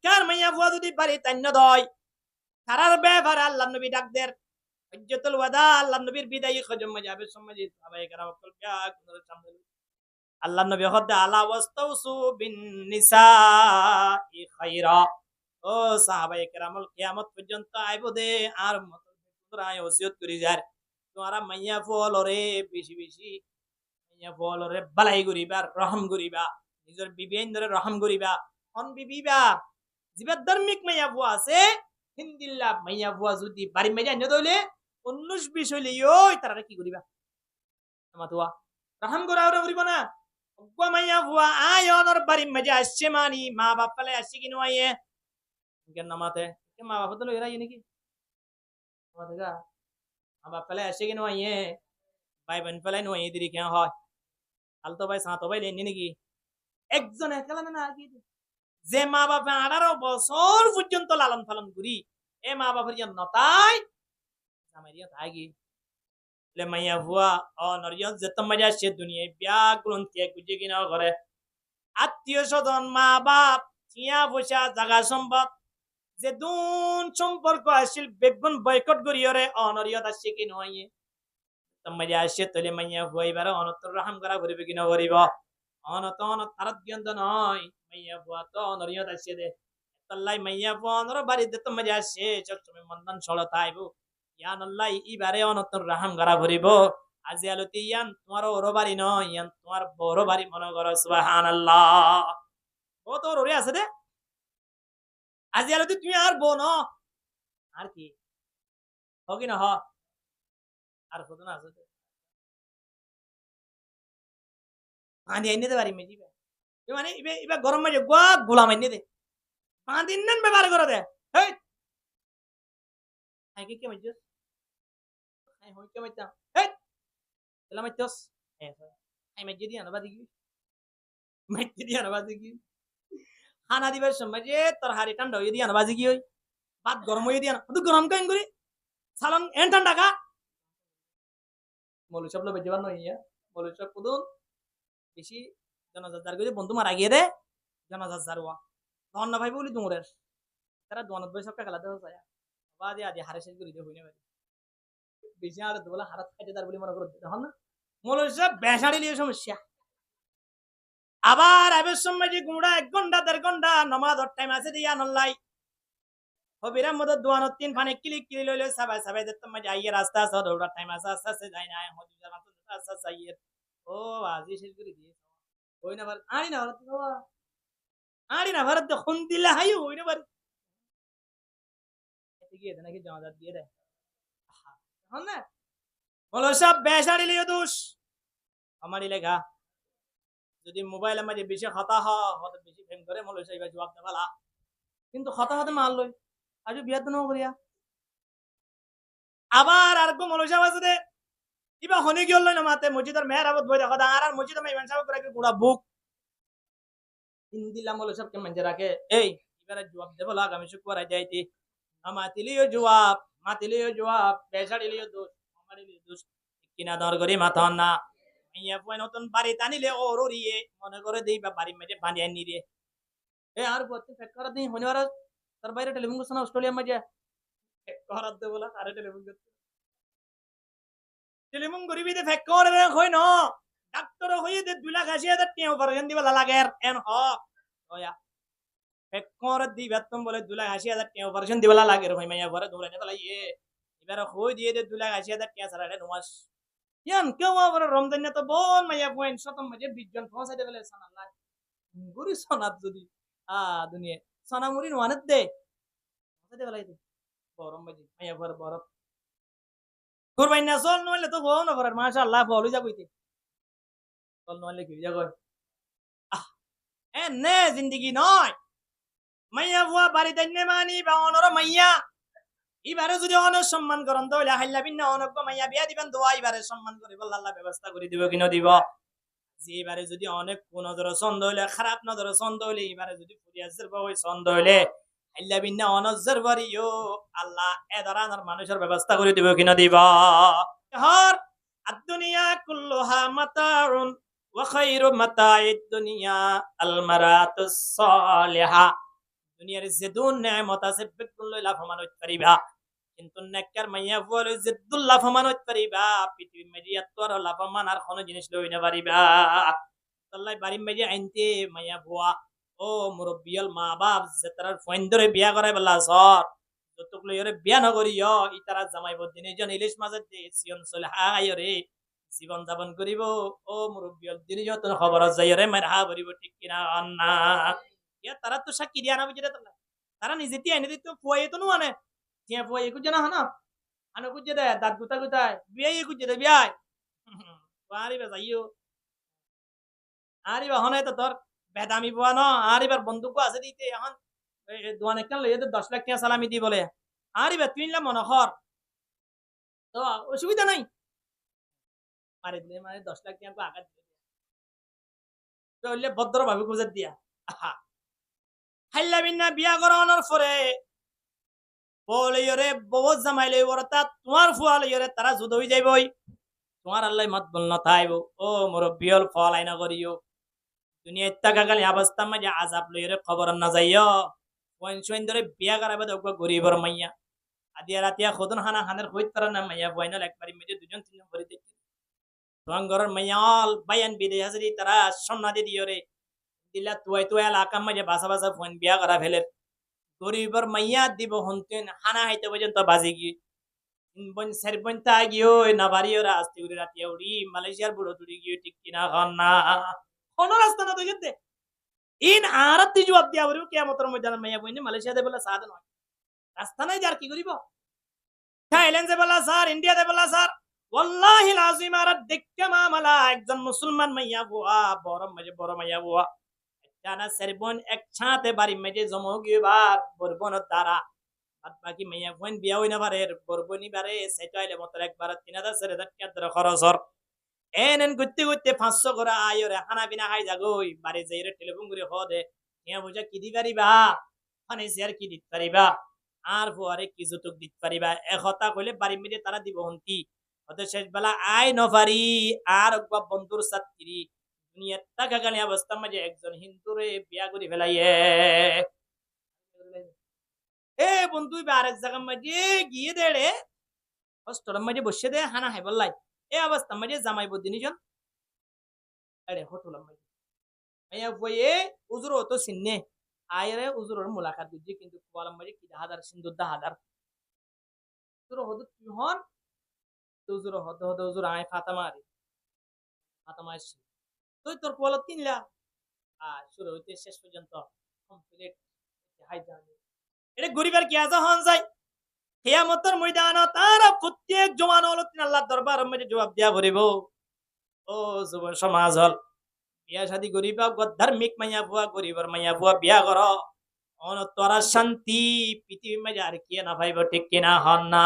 কার মাইয়া বুয়া যদি বাড়ি তান্য দয় তারার ব্যাপারে আল্লাহ নবী ডাক দেন হজ্জাতুল ওয়াদা আল্লাহ নবীর বিদায়ী খজম যাবে সমাজে সাহাবায়ে কেরাম সামনে আল্লাহ নবী হদ্দা আলা ওয়াস্তাউসু বিন নিসাই খায়রা ও সাহাবায়ে কেরামুল কিয়ামত পর্যন্ত আইবো দে আর মত তোরাই ওসিয়ত করি যার তোরা মাইয়া ফলরে বেশি বেশি মাইয়া ফলরে বালাই করিবা রহম করিবা নিজের বিবিন ধরে রহম করিবা হন বিবিবা জিবাদ ধার্মিক মাইয়া বুয়া আছে হিন্দিল্লাহ মাইয়া বুয়া যদি বাড়ি মেজা নদলে 19-20 হইলে ওই তারা কি করিবা আমাতুয়া রহম করা ওরা করিব না গো মাইয়া বুয়া আয় অনর বাড়ি মেজা আসছে মানি মা বাপ ফেলে আসছে কি নয় কেন নামাতে কে মা বাপ তো লইরা নাকি আমাতে গা মা বাপ ফেলে আসছে কি নয় ভাই বোন ফেলে নয় দিদি কেন হয় আলতো ভাই সাতো ভাই লেনি নাকি একজন একলা না আর কি যে মা বাপে 18 বছর পর্যন্ত লালন পালন করি এ মা বাপের জন্য তাই জামাইয়া থাকি le maya huwa অনরিয়ত যেত মজা সে দুনিয়ায় ব্যাগুণ ত্যাগ বুঝে কিনা করে আত্মীয় স্বজন মা বাপ চিয়া বসা জাগা সম্পদ যে দুন সম্পর্ক আসিল বেগুন বয়কট করিয়রে অনরিয়ত আসছে কি নয় মজা আসে তলে মাইয়া হুয়া এবার অনতর রহম করা করিবে কিনা করিব অনত অনত তারত জ্ঞান নয় মাইয়া হুয়া তো অনরিয়ত আসছে দে তাল্লাই মাইয়া হুয়া অনর বাড়িতে তো মজা আসে সবসময় মন্দন সড় তাইব ইয়ান আল্লাহ ইবারে অনতর রহম করা করিব আজি আলতি ইয়ান তোমার ওর বাড়ি নয় ইয়ান তোমার বড় বাড়ি মনে করো সুবহানাল্লাহ ও তোর ওরে আছে দে আজি আলতি তুমি আর বোন আর কি হোক না হ আর কত না আছে পানি এনে দে বাড়ি মে দিবে মানে ইবে ইবে গরম মাঝে গোয়া গোলাম এনে দে পানি নেন ব্যবহার করে দে হেই আই কে মাইজো আই হই কে মাইতা হেই এলা মাইতস আই মাইজে দিয়া না বাদি কি মাইজে দিয়া না বাদি কি খানা দিবার সময় যে তোর হাড়ি ঠান্ডা হয়ে দিয়া না বাজি কি হই ভাত গরম হয়ে দিয়া না তুই গরম কেন করি সালন এন ঠান্ডা খা মৌলু সব লোক জীবন নইয়া মৌলু সব কুদুন বেশি জনজাত করে বন্ধু মারা গিয়ে দে জনজাত জারওয়া ধন না ভাই বলি তোমরের তারা দোয়ানত বই সব খেলা দেওয়া যায় বাদে আদি হারে শেষ করে দিয়ে হইনে পারি বেশি আর দোলা হারাত খাইতে তার বলি মনে করে তখন না মৌলু সব বেসাড়ি লিয়ে সমস্যা আবার আবের সময় যে গুঁড়া 1 ঘন্টা 1.5 ঘন্টা নমাজ টাইম আছে দিয়া নল্লাই হবিরাম মদ দোয়ানত 3 ফানে ক্লিক ক্লি লইলে সবাই সবাই দেখতে মজা আইয়ে রাস্তা আছে দৌড়া টাইম আছে আস্তে যাই না হদিজা মাত্র আস্তে আইয়ে ও আজি শেষ করে দিয়ে হই না বার আড়ি না ভারত বাবা আড়ি না ভারত খুন দিলা হাই হই না বার ঠিক আছে নাকি জমাদার দিয়ে দেয় হন না বলো সব বেসাড়ি লিয়ে দোষ আমারই লেখা যদি মোবাইল আমাদের বেশি হতা হতে বেশি ফেম করে মলে সাইবা জবাব দেওয়ালা কিন্তু হতা হতে মার লই আজও বিয়াত ন করিয়া আবার আর কো মলে সাইবা আছে ইবা হনি গিল না মাতে মসজিদের মেহরাবত বই দেখো আর মসজিদে মে ইমান সাহেব করে গুড়া বুক হিন্দিলা মলে সব কে মঞ্জে রাখে এই এবারে জবাব দেব লাগ আমি শুক্রবার যাইতি আমাতিলিও জবাব বেসাড়িলিও দোষ আমারিলিও দোষ কিনা দর করি মাথা না ইয়া পয় নতুন বাড়ি টানিলে ওরিয়ে মনে করে দেই বা বাড়ি মেজে বাঁধি আনি রে এ আর বলতে ফেক করা দেই হনিবার তার বাইরে টেলিফোন করছ না অস্ট্রেলিয়া মাঝে ফেক করা দে বলা আরে টেলিফোন করতে টেলিফোন করিবি দে ফেক করে রে হই ন ডাক্তার হইয়ে দে 2 লাখ 80,000 টাকা অপারেশন দিবা লাগে এন হ ওয়া ফেক করে দিবা তুমি বলে 2 লাখ 80,000 টাকা অপারেশন দিবা লাগে হই মাইয়া ঘরে দৌড়াই না ইয়ে এবারে হই দিয়ে দে 2 লাখ 80,000 টাকা ছাড়া রে নমাস ইয়ান কেউ আবার রমজান তো বোন মাইয়া বইন শতম মাঝে 20 জন পৌঁছাইতে বলে সানাল্লাহ গুরি সোনাত যদি দুনিয়া সোনা মুরি নওয়ানত দে পৌঁছাইতে বলে গরম মাঝে মাইয়া ঘর বরফ কুরবান না চল নইলে তো গো না করে মাশাআল্লাহ বলি যাবইতে চল নইলে কি যাগো এ নে জিন্দেগি নয় মাইয়া বুয়া বাড়িতে নে মানি বা অনর মাইয়া এবারে যদি অনেক সম্মান করেন তাহলে হাইলা বিন্না অনেক মাইয়া বিয়া দিবেন দোয়া এবারে সম্মান করে বল আল্লাহ ব্যবস্থা করে দিব কিনা দিব যে এবারে যদি অনেক কোন নজর ছন্দ হইলে খারাপ নজর ছন্দ হইলে এবারে যদি ফুরিয়াজের বাবু ছন্দ হইলে হাইলা বিন্না অনজর বাড়িও আল্লাহ এ ধরনের মানুষের ব্যবস্থা করে দিব কিনা দিব হর আদ-দুনিয়া কুল্লুহা মাতাউন ওয়া খায়রু মাতাইদ দুনিয়া আল মারাতুস সালিহা দুনিয়ার যেদুন নেয়ামত আছে বেগুন লই লাভবান হইতে পারিবা কিন্তু নেককার মাইয়া বুয়া লই যেদুন লাভবান হইতে পারিবা পৃথিবীর মাঝে এত আর লাভবান আর কোনো জিনিস লই না পারিবা আল্লাহ বাড়ির মাঝে আইনতে মাইয়া বুয়া ও মুরব্বিয়াল মা বাপ যে তার ফোন ধরে বিয়া করাই বলা সর যতক লই ওরে বিয়া নগরিও ইতারা জামাইব দিনে জন ইলিশ মাছের দে সিয়ন চলে হাই রে জীবন যাপন করিব ও মুরব্বিয়াল দিনে যত খবর যাই রে মার হা ভরিব ঠিক কিনা না ইয়া তারা তো সাক্ষী দিয়া না বুঝে তারা নিজে তিয়া এনে দিত ফুয়াই তো নো আনে তিয়া ফুয়াই কুজে না হানা আনে কুজে দে দাঁত গুতা গুতায় বিয়াই কুজে দে বিয়াই আরিবা যাইও আরিবা হনে তো তোর বেদামি বুয়া ন আরিবার বন্দুক আছে দিতে এখন দোয়ান একটা লইয়ে 10 লাখ টাকা সালামি দি বলে আরিবা তুই নিলাম মনোহর তো অসুবিধা নাই মারি দিলে মানে 10 লাখ টাকা আঘাত তো হইলে ভদ্র ভাবে গুজার দিয়া হাইলা বিনা বিয়া করানোর পরে বলে বহুত জামাই লই ওরা তোমার ফুয়া লইরে তারা যুদ্ধ হয়ে যাইবই তোমার আল্লাহ মত বল না থাইব ও মুরব্বিয়ল ফল আইনা করিও দুনিয়া টাকা গালি অবস্থা মাঝে আজাব লইরে খবর না যাইও পয়েন্ট সয়েন ধরে বিয়া করাবে তো গরিবর মাইয়া আদিয়া রাতিয়া খোদন হানা হানের হইত পারে না মাইয়া বইনাল একবারই মেজে দুজন তিনজন করে দেখি তোমার ঘরের মাইয়া অল বাইয়ান বিদে হাজরি তারা সন্না দিয়ে দিও রে দিলা তুই তুই এলাকা মাঝে বাসা বাসা ফোন বিয়া করা ফেলে গরিবর মাইয়া দিব হন্তেন হানা হাইতে পর্যন্ত বাজে গিয়ে বন সের বন তা গিয়ে না বাড়িও রাস্তে উড়ে রাতিয়া উড়ি মালয়েশিয়ার বুড়ো তুড়ি গিয়ে ঠিক কিনা হন না কোনো রাস্তা না তো যেতে ইন আরতি জবাব দিয়া বলিব কিয়ামতের ময়দানে মাইয়া বইনে মালয়েশিয়াতে বলে সাদ নয় রাস্তা নাই যার কি করিব থাইল্যান্ডে বলা স্যার ইন্ডিয়াতে বলা স্যার ওয়াল্লাহি লাজিম আর দেখতে মামলা একজন মুসলমান মাইয়া বুয়া বড় মাইয়া বুয়া জানা সেরবন একসাথে বাড়ি মেজে জমো গিয়েবার বরবনের দ্বারা বাদ বাকি মাইয়া বোন বিয়া হই না পারে বরবনি বারে সেটাইলে মত একবার 3000 4000 টাকা খরচর এনেন করতে করতে 500 করে আয়রে খানা বিনা খাই যাগই বাড়ি যাইরে টেলিফোন করে হদে ইয়া বুঝা কি দি পারিবা মানে শেয়ার কি দিতে পারিবা আর ফুয়ারে কি যতক দিতে পারিবা একতা কইলে বাড়ি মেজে তারা দিব হন্তি হতে শেষ বেলা আই নফারি আর একবার বন্ধুর ছাত্রী দুনিয়ার টাকা গানি অবস্থা মাঝে একজন হিন্দুরে বিয়া করে ফেলাইয়ে এ বন্ধু আরেক জায়গার মাঝে গিয়ে দেড়ে হস্টলের মাঝে বসে দে হানা হাই বললাই এ অবস্থা মাঝে জামাই বদিনিজন আরে হোটেলের মাঝে মাইয়া বইয়ে উজুর তো সিন্নে আয়রে উজুরের মুলাকাত দিজি কিন্তু কোয়ালাম মাঝে কি হাজার সিন্দুর 10,000 উজুর হদ তুই হন উজুর হদ হদ উজুর আয় ফাতামা আসছে তুই তোর কোয়ালত কিনলা আর শুরু হইতে শেষ পর্যন্ত কমপ্লিট হাই জানি এটা গরিবের কি আজা হন যায় কিয়ামতের ময়দানে তারা প্রত্যেক জওয়ান হলতিন আল্লাহর দরবার মধ্যে জবাব দিয়া ভরিব ও যুব সমাজ হল বিয়া শাদী গরিবা ধার্মিক মাইয়া বুয়া গরিবের মাইয়া বুয়া বিয়া কর অন তোরা শান্তি পৃথিবী মাঝে আর কি না ভাইব ঠিক কিনা হন না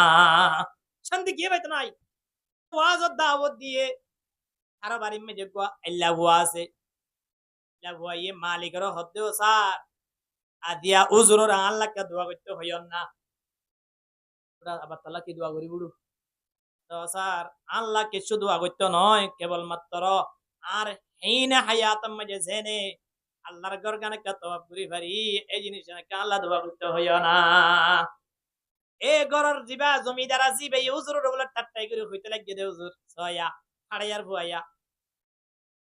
শান্তি কি পাইতো নাই ওয়াজ দাওয়াত দিয়ে আর বাড়ির মেজে গো আল্লাহ বুয়া আছে আল্লাহ বুয়া ইয়ে মালিকের হদ্দেও স্যার আদিয়া উজুরর আল্লাহকে দোয়া করতে হইও না ওরা আবার তালা কি দোয়া করি বুড়ু তো স্যার আল্লাহ কিছু দোয়া করতে নয় কেবল মাত্র আর হেইনা হায়াতের মাঝে জেনে আল্লাহর গরগানে তওয়াব করি পারি এই জিনিসটাকে আল্লাহ দোয়া করতে হইও না এ গরর জিবা জমিদার জিবা এই উজুরর বলে টাট্টাই করে হইতে লাগিয়ে দে উজুর সয়া হাড়াইয়ার ভুয়াইয়া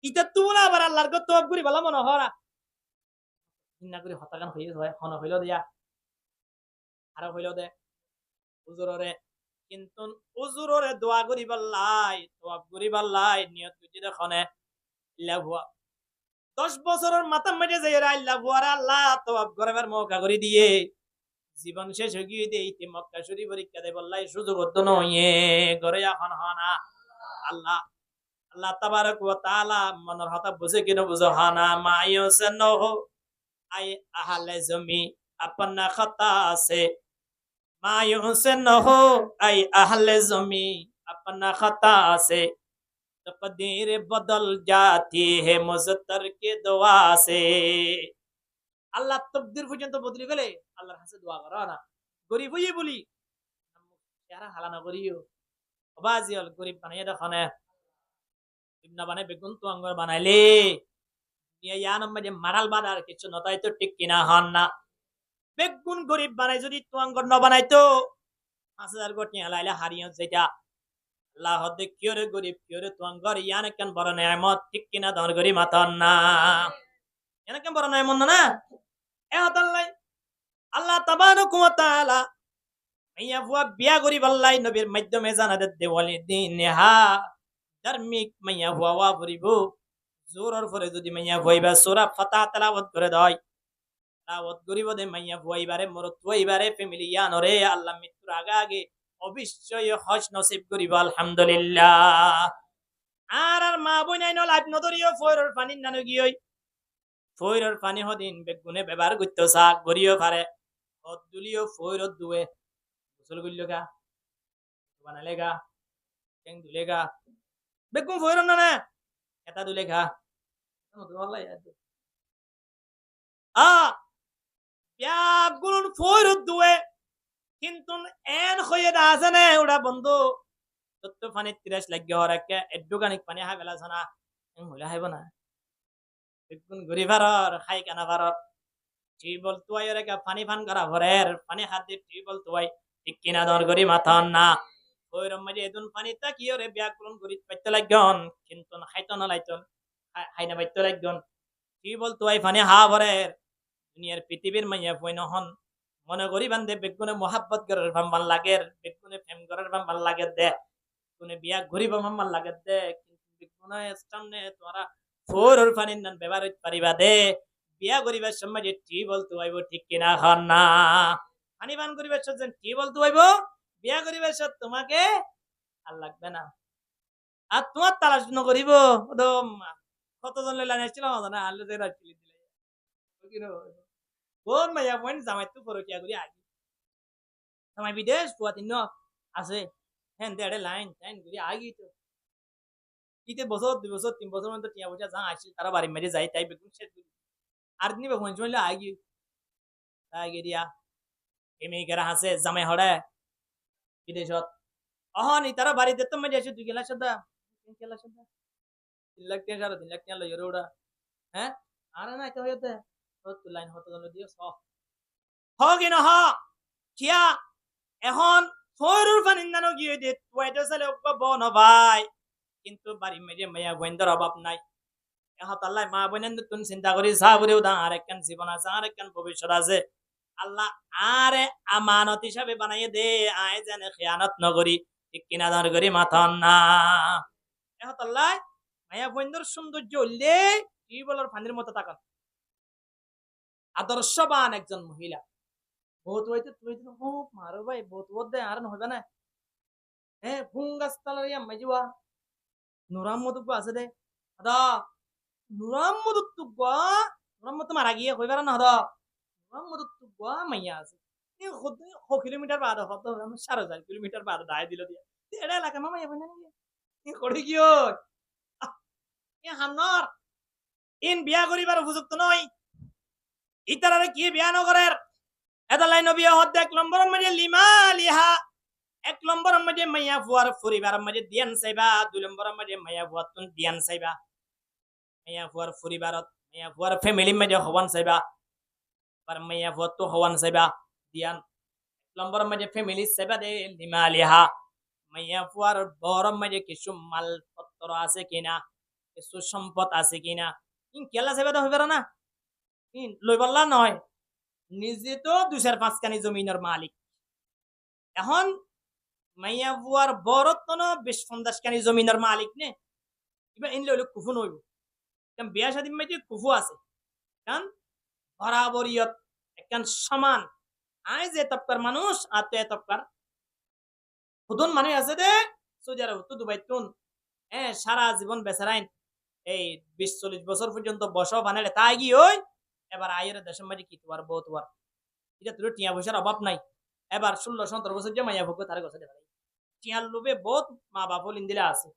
ইতা তুলা আবার আল্লাহর গো তওয়াব করি বলা মনে হরা না করে হতাগান হইল হয় হন হইল দিয়া আর হইল দে উজুররে কিন্তু উজুররে দোয়া করি বললাই তওয়াব করি বললাই নিয়ত বুঝি দেখনে লাভুয়া 10 বছরের মাথা মেটে যাই আল্লাহ বুয়ারা আল্লাহ তওয়াব করার মৌকা করে দিয়ে জীবন শেষ হয়ে গিয়ে দেইতে মক্কা শরীফ পরীক্ষা দে বললাই সুযোগ হতো নয় ঘরে এখন হনা আল্লাহ আল্লাহ তাবারক ওয়া তাআলা মনের হতা বুঝে কিনা বুঝো হানা মায়ুসে নহ আই আহলে জমি अपना खता से मायूस न हो आई अहले जमी अपना खता से तकदीर बदल जाती है मुज़त्तर के दुआ से আল্লাহ তকদির পর্যন্ত বদলি গেলে আল্লাহর কাছে দোয়া করো না গরিব হইয়ে বলি যারা হালানা করিও বাজিল গরিব বানাইয়া দেখনে ইবনা বানাই বেগুন তো আঙ্গুর বানাইলে ইয়া নাম যে মারাল বাদার কিছু নতাই তো ঠিক কিনা হন না বেগুন গরিব বানাই যদি তোয়াঙ্গর ন বানাইতো 5,000 কোটি লাইলে হারিয়ে যেটা আল্লাহ হদ্দে কিয়রে গরিব কিয়রে তোয়াঙ্গর ইয়ান কেন বড় নেয়ামত ঠিক কিনা দর গরি মাতন না ইয়ান কেন বড় নেয়ামত না এ হতাল্লাই আল্লাহ তাবারাকু ওয়া তাআলা মাইয়া বুয়া বিয়া গরিব আল্লাহ নবীর মাধ্যমে জানাতে দেওয়ালি দিন হা ধার্মিক মাইয়া বুয়া ওয়া বরিব জোরর পরে যদি মাইয়া বুয়াইবা সূরা ফাতিহা তেলাওয়াত করে দেয় দাওয়াত গরিব দে মাইয়া বুয়াইবারে মরত বুয়াইবারে ফ্যামিলি ইয়ানরে আল্লাহ মৃত্যুর আগে আগে অবশ্যই হজ নসিব করিব আলহামদুলিল্লাহ আর মা বইনাই ন লাইফ নদরিও ফয়রর পানি নানো গিয়ই ফয়রর পানি হদিন বেগুনে ব্যবহার করতে সাক গরিও পারে হদ দুলিও ফয়রত দুয়ে গোসল করলগা বানালেগা টেং দুলেগা বেগুন ফয়রর না এটা দুলেগা আ ব্যাগুন ফয়রত দুয়ে কিন্তু এন হয়ে আছে না ওটা বন্ধু তত্ত্ব পানি 30 লাগ গিয়ে একে এডুকানিক পানি হাই বেলা ছানা হলে হাইব না বেগুন ঘুরি ভারর খাই কানা ভারর টিউবল তুয়াই রেখে পানি ফান করা ভরের পানি হাত দিয়ে টিউবল তুয়াই ঠিক কিনা দর গরি মাথান না ওই রম্মাজি এদুন পানি তা কি ওরে ব্যাগুন ঘুরি পাইতে লাগন কিন্তু খাইতো না লাইতন হাই না পাইতে লাগন টিউবল তুয়াই পানি হা ভরের দুনিয়ার পৃথিবীর মাইয়া বই নহন মনে করি বান্ধে বেগুনে মোহাব্বত করার ভাম্বাল লাগের বেগুনে প্রেম করার ভাম্বাল লাগে দে বেগুনে বিয়া ঘুরিব ভাম্বাল লাগে দে কিন্তু বেগুনে সামনে তোরা ফোরর পানির নান ব্যবহার হইতে পারিবা দে বিয়া করিবার সময় যে টিউবল তুয়াইব ঠিক কিনা হন না পানি পান করিবার সময় টিউবল তুয়াইব বিয়া করিবার সময় তোমাকে আর লাগবে না আর তোমার তালাশ নকরিব একদম কতজন লাইন আসছিল না আল্লাহ যে রাখলি দিলে কোন মাইয়া পয়েন্ট জামাই তো পরকিয়া করি আগে জামাই বিদেশ পুয়াতিন আছে হ্যাঁ দেড়ে লাইন লাইন করি আগে তো ইতে বছর 2 বছর 3 বছর মধ্যে টিয়া বসে যা আসছিল তারা বাড়ি মেরে যাই তাই বেগুন শেষ করি আর দিন বেগুন চলে আগে আগে দিয়া এমিকেরা হাসে জামাই হড়ে বিদেশত অহনি তারা বাড়িতে তো মেরে আসে 2 গেলা সদা 3 লাখ 3 লাখ 3 লাখ লই ওরা হ্যাঁ আর না এটা হইতে তো লাইন হতে গেল দিও হ কি না হ কিয়া এখন ফয়রুর পানি নানো গিয়ে দে তুইটা চলে বন ভাই কিন্তু বাড়ি মেজে মাইয়া বইন্দর অভাব নাই এখন আল্লাহ মা বোনেন তুমি চিন্তা করি সাবরেও দা আর একখান জীবন আছে আর একখান ভবিষ্যৎ আছে আল্লাহ আরে আমানত হিসাবে বানাইয়ে দে আয় জানে খেয়ানত নগরী ঠিক কিনা দাঁড় করি মাথন না এখন আল্লাহ মাইয়া বইন্দর সৌন্দর্য হইলে কি বলার পানির মতো তাকান আদর্শবান একজন মহিলা বহুত হইতে তুই ও মারো ভাই বহুত বহুত দে আর হবে না হ্যাঁ ফুঙ্গাস তালার ইয়া মাইজুয়া নুরাম মধুক আছে দে আদা নুরাম মধুক তুগা নুরাম মত মারা গিয়ে কইবার না আদা নুরাম মধুক তুগা মাইয়া আছে এই কত কিলোমিটার বাদ কত 4,000 কিলোমিটার বাদ দায় দিল দিয়া এটা এলাকা মামা যাবে না কি করে গিয়ে এ হান্নর ইন বিয়া করিবার উপযুক্ত নয় ইতারারে কি বিয়া নগরের এদালাই নবী হদ 1 নম্বরের মধ্যে লিমা লিহা 1 নম্বরের মধ্যে মাইয়া ফুয়ার পরিবারের মধ্যে দিয়ান সাইবা 2 নম্বরের মধ্যে মাইয়া ফুয়ার তুন দিয়ান সাইবা মাইয়া ফুয়ার পরিবারত মাইয়া ফুয়ার ফ্যামিলি মধ্যে হওয়ান সাইবা আর মাইয়া ফুয়ার তো হওয়ান সাইবা দিয়ান 1 নম্বরের মধ্যে ফ্যামিলি সাইবা দে লিমা লিহা মাইয়া ফুয়ার বড়র মধ্যে কিছু মালপত্র আছে কিনা কিছু সম্পদ আছে কিনা ইন কেলা সাইবা তো হবে না ইন লই বললা নয় নিজে তো 2-5 কানি জমিনের মালিক এখন মাইয়া বুয়ার বড়তন 20-50 কানি জমিনের মালিক নে এবার ইন লইলে কুফু নইব কারণ বিয়া শাদী মধ্যে কুফু আছে কারণ বরাবরিয়ত একখান সমান আয় যে তপকার মানুষ আর তো তপকার হুদুন মানুষ আছে দে সৌদি আরব তো দুবাই তুন হ্যাঁ সারা জীবন বেচারাইন এই 20-40 বছর পর্যন্ত বসো বানালে তাই কি ওই এবার আয়ের দেশের মাঝে কি তোমার বউ তোমার এটা তোর টিয়া পয়সার অভাব নাই এবার 16-17 বছর যে মাইয়া ভোগ তার কাছে দেবে টিয়ার লোভে বহুত মা বাপ ইন্দিলা আছে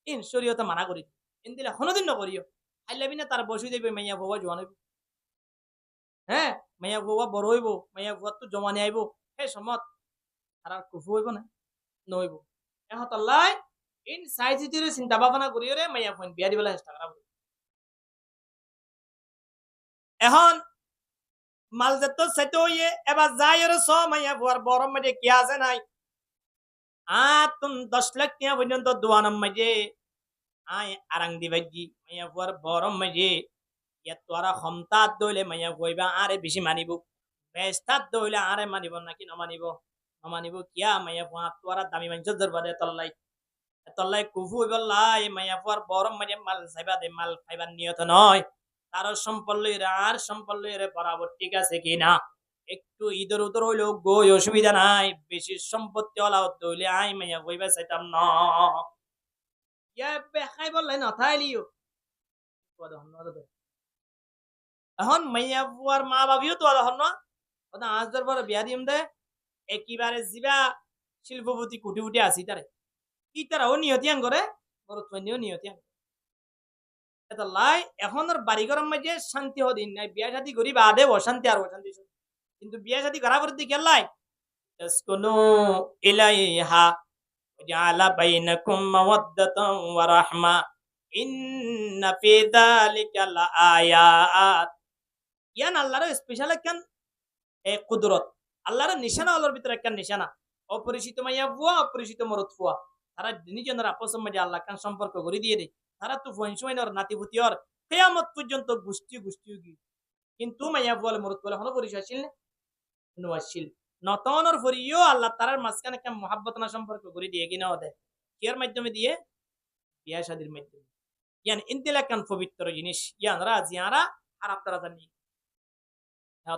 ইন শরীয়তে মানা করি ইন্দিলা কোনোদিন নকরিও আইলাবি না তার বসে দেবে মাইয়া ভোগ জোয়ান হইব হ্যাঁ মাইয়া ভোগ বড় হইব মাইয়া ভোগ তো জমানি আইব সেই সমত তার কুফু হইব না নইব এখন আল্লাহ ইন সাইজিটির চিন্তা ভাবনা করিও রে মাইয়া ফোন বিয়া দিবেলা চেষ্টা করা এখন মাল যেত সেতো ইয়ে এবার যাই ওর স মাইয়া বুয়ার বরম মাঝে কি আছে নাই তুমি 10 লাখ টিয়া পর্যন্ত দোয়ানম মাঝে আয় আরাং দিবাজি মাইয়া বুয়ার বরম মাঝে ইয়া তোরা ক্ষমতা দইলে মাইয়া কইবা আরে বেশি মানিব বেস্তার দইলে আরে মানিব নাকি নমানিব নমানিব কিয়া মাইয়া বুয়া তোরা দামি মানছ জরবাদে তল্লাই তল্লাই কুফু বললাই মাইয়া বুয়ার বরম মাঝে মাল সাইবা দে মাল খাইবার নিয়ত নয় তার সম্পল্লইরা আর সম্পল্লইরে বরাবর ঠিক আছে কিনা একটু ইদর উদর হইলেও গই অসুবিধা নাই বেশি সম্পত্তি ওলাও দইলে আই মাইয়া কইবা চাইতাম ন ইয়া বেখাই বললাই নথাইলিও এখন মাইয়া বুয়ার মা বাবিও তো হন না ওটা আজর বড় বিয়া দিম দে একেবারে জিবা শিল্পপতি কুটি উঠে আসি তারে কি তারা ও নিয়তিয়াং করে বড় তৈনিও নিয়তিয়াং এটা লাই এখন আর বাড়ি গরম মাঝে শান্তি হদিন নাই বিয়া শাদি করি বাদে অশান্তি আর অশান্তি কিন্তু বিয়া শাদি করা করে দিকে লাই তাসকুনু ইলাইহা ওয়াজআলা বাইনাকুম মাওয়াদ্দাতান ওয়া রাহমা ইন্না ফি যালিকা লাআয়াত ইয়ান আল্লাহর স্পেশাল একখান কুদরত আল্লাহর নিশানা আল্লাহর ভিতরে একখান নিশানা অপরিচিত মাইয়া বুয়া অপরিচিত মরদ ফুয়া তারা নিজের আপসের মাঝে আল্লাহ খান সম্পর্ক করে দিয়ে দেয় তারা তো ফোনসমাইনর নাতিপুতি ওর কেয়ামত পর্যন্ত গোষ্ঠী গোষ্ঠী কিন্তু মাইয়া বুয়ালে মরদ ফুয়ালে হলো পরিচয়শীল নুয়াশীল নতনর ফরিও আল্লাহ তারার মাঝখানে একটা মহাব্বত না সম্পর্ক করে দিয়ে কিনা দেয় কিয়ার মাধ্যমে দিয়ে বিয়া শাদির মাধ্যমে ইয়ান ইন্তিল একখান পবিত্র জিনিস ইয়ান রাজিয়ারা খারাপ তারা জানি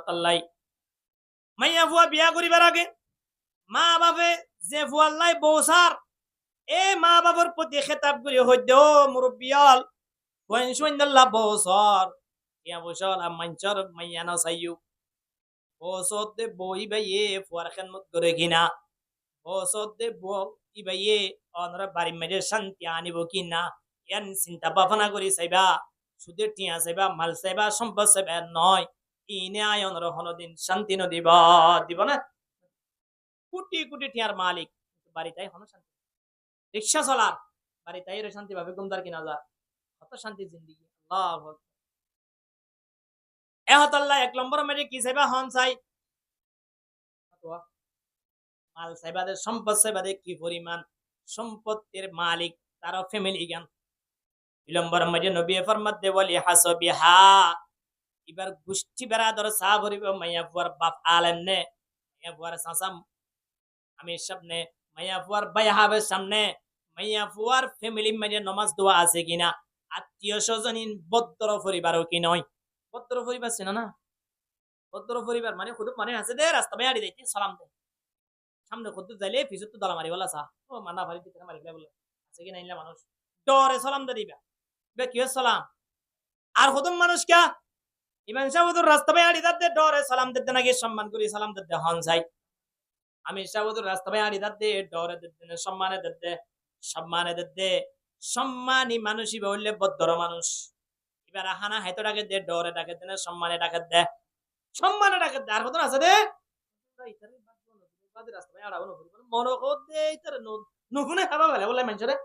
তাল্লাই মাইয়া ফুয়া বিয়া করিবার আগে মা বাপে যে ফুয়াল্লাই বৌসার এ মা বাবার প্রতি খেতাব করি হইতে ও মুরব্বিয়াল সৈন্দাল্লাহ বৌসর ইয়া বৌসল মাঞ্চর মাইয়া না সাইয়ু বৌসত দে বই বাইয়ে ফুয়ার খেদমত করে কিনা বৌসত দে বই বাইয়ে অনরা বাড়ি মেজে শান্তি আনিব কিনা ইয়ান চিন্তা ভাবনা করি চাইবা সুদের টিয়া চাইবা মাল চাইবা সম্পদ চাইবা নয় ইনে আয়ন রহনদিন শান্তি নদিব দিব না কোটি কোটি টিয়ার মালিক বাড়িটাই হন শান্তি রিক্সা চলার বাড়িটাই শান্তি ভাবে গুমদার কিনা যা কত শান্তি জিন্দিগি আল্লাহ এহতাল্লাহ 1 নম্বর মেরে কি চাইবা হন চাই মাল চাইবাদে সম্পদ চাইবাদে কি পরিমাণ সম্পত্তির মালিক তার ফ্যামিলি জ্ঞান 2 নম্বর মেরে নবী ফরমাত দে বলি হাসবিহা এবার গোষ্ঠী বেড়াদর চা ভরিব মাইয়া ফুয়ার বাপ আলেম নে মাইয়া ফুয়ার সাসাম আমি সামনে মাইয়া ফুয়ার বাইহাবের সামনে মাইয়া ফুয়ার ফ্যামিলি মাঝে নমাজ দোয়া আছে কিনা আত্মীয় স্বজনীন বদ্র পরিবারও কি নয় বদ্র পরিবার চেনা না বদ্র পরিবার মানে খুদ মানে আছে দে রাস্তা বাইয়াড়ি দিতে সালাম দে সামনে খুদ যাইলে পিছত তো দলা মারি বলা চা ও মানা ভারি দিতে মারি বলে আছে কিনা ইনলা মানুষ ডরে সালাম দে দিবা বে কি সালাম আর খুদম মানুষ কা ইমান সাহুদুর রাস্তা বাইয়াড়ি দাতে ডরে সালাম দিতে নাকি সম্মান করি সালাম দিতে হন যাই আমি সাহুদুর রাস্তা বাইয়াড়ি দাতে ডরে দিতে সম্মানে দিতে সম্মানী মানুষই বললে বদ্র মানুষ এবার হানা হেতো ডাকে দে ডরে ডাকে দে সম্মানে ডাকে দে সম্মানে ডাকে দে আর কত আছে দে রাস্তা বাইয়াড়া মনে কর দে ইতারে নগুনে খাবা বলে বলে মানুষরে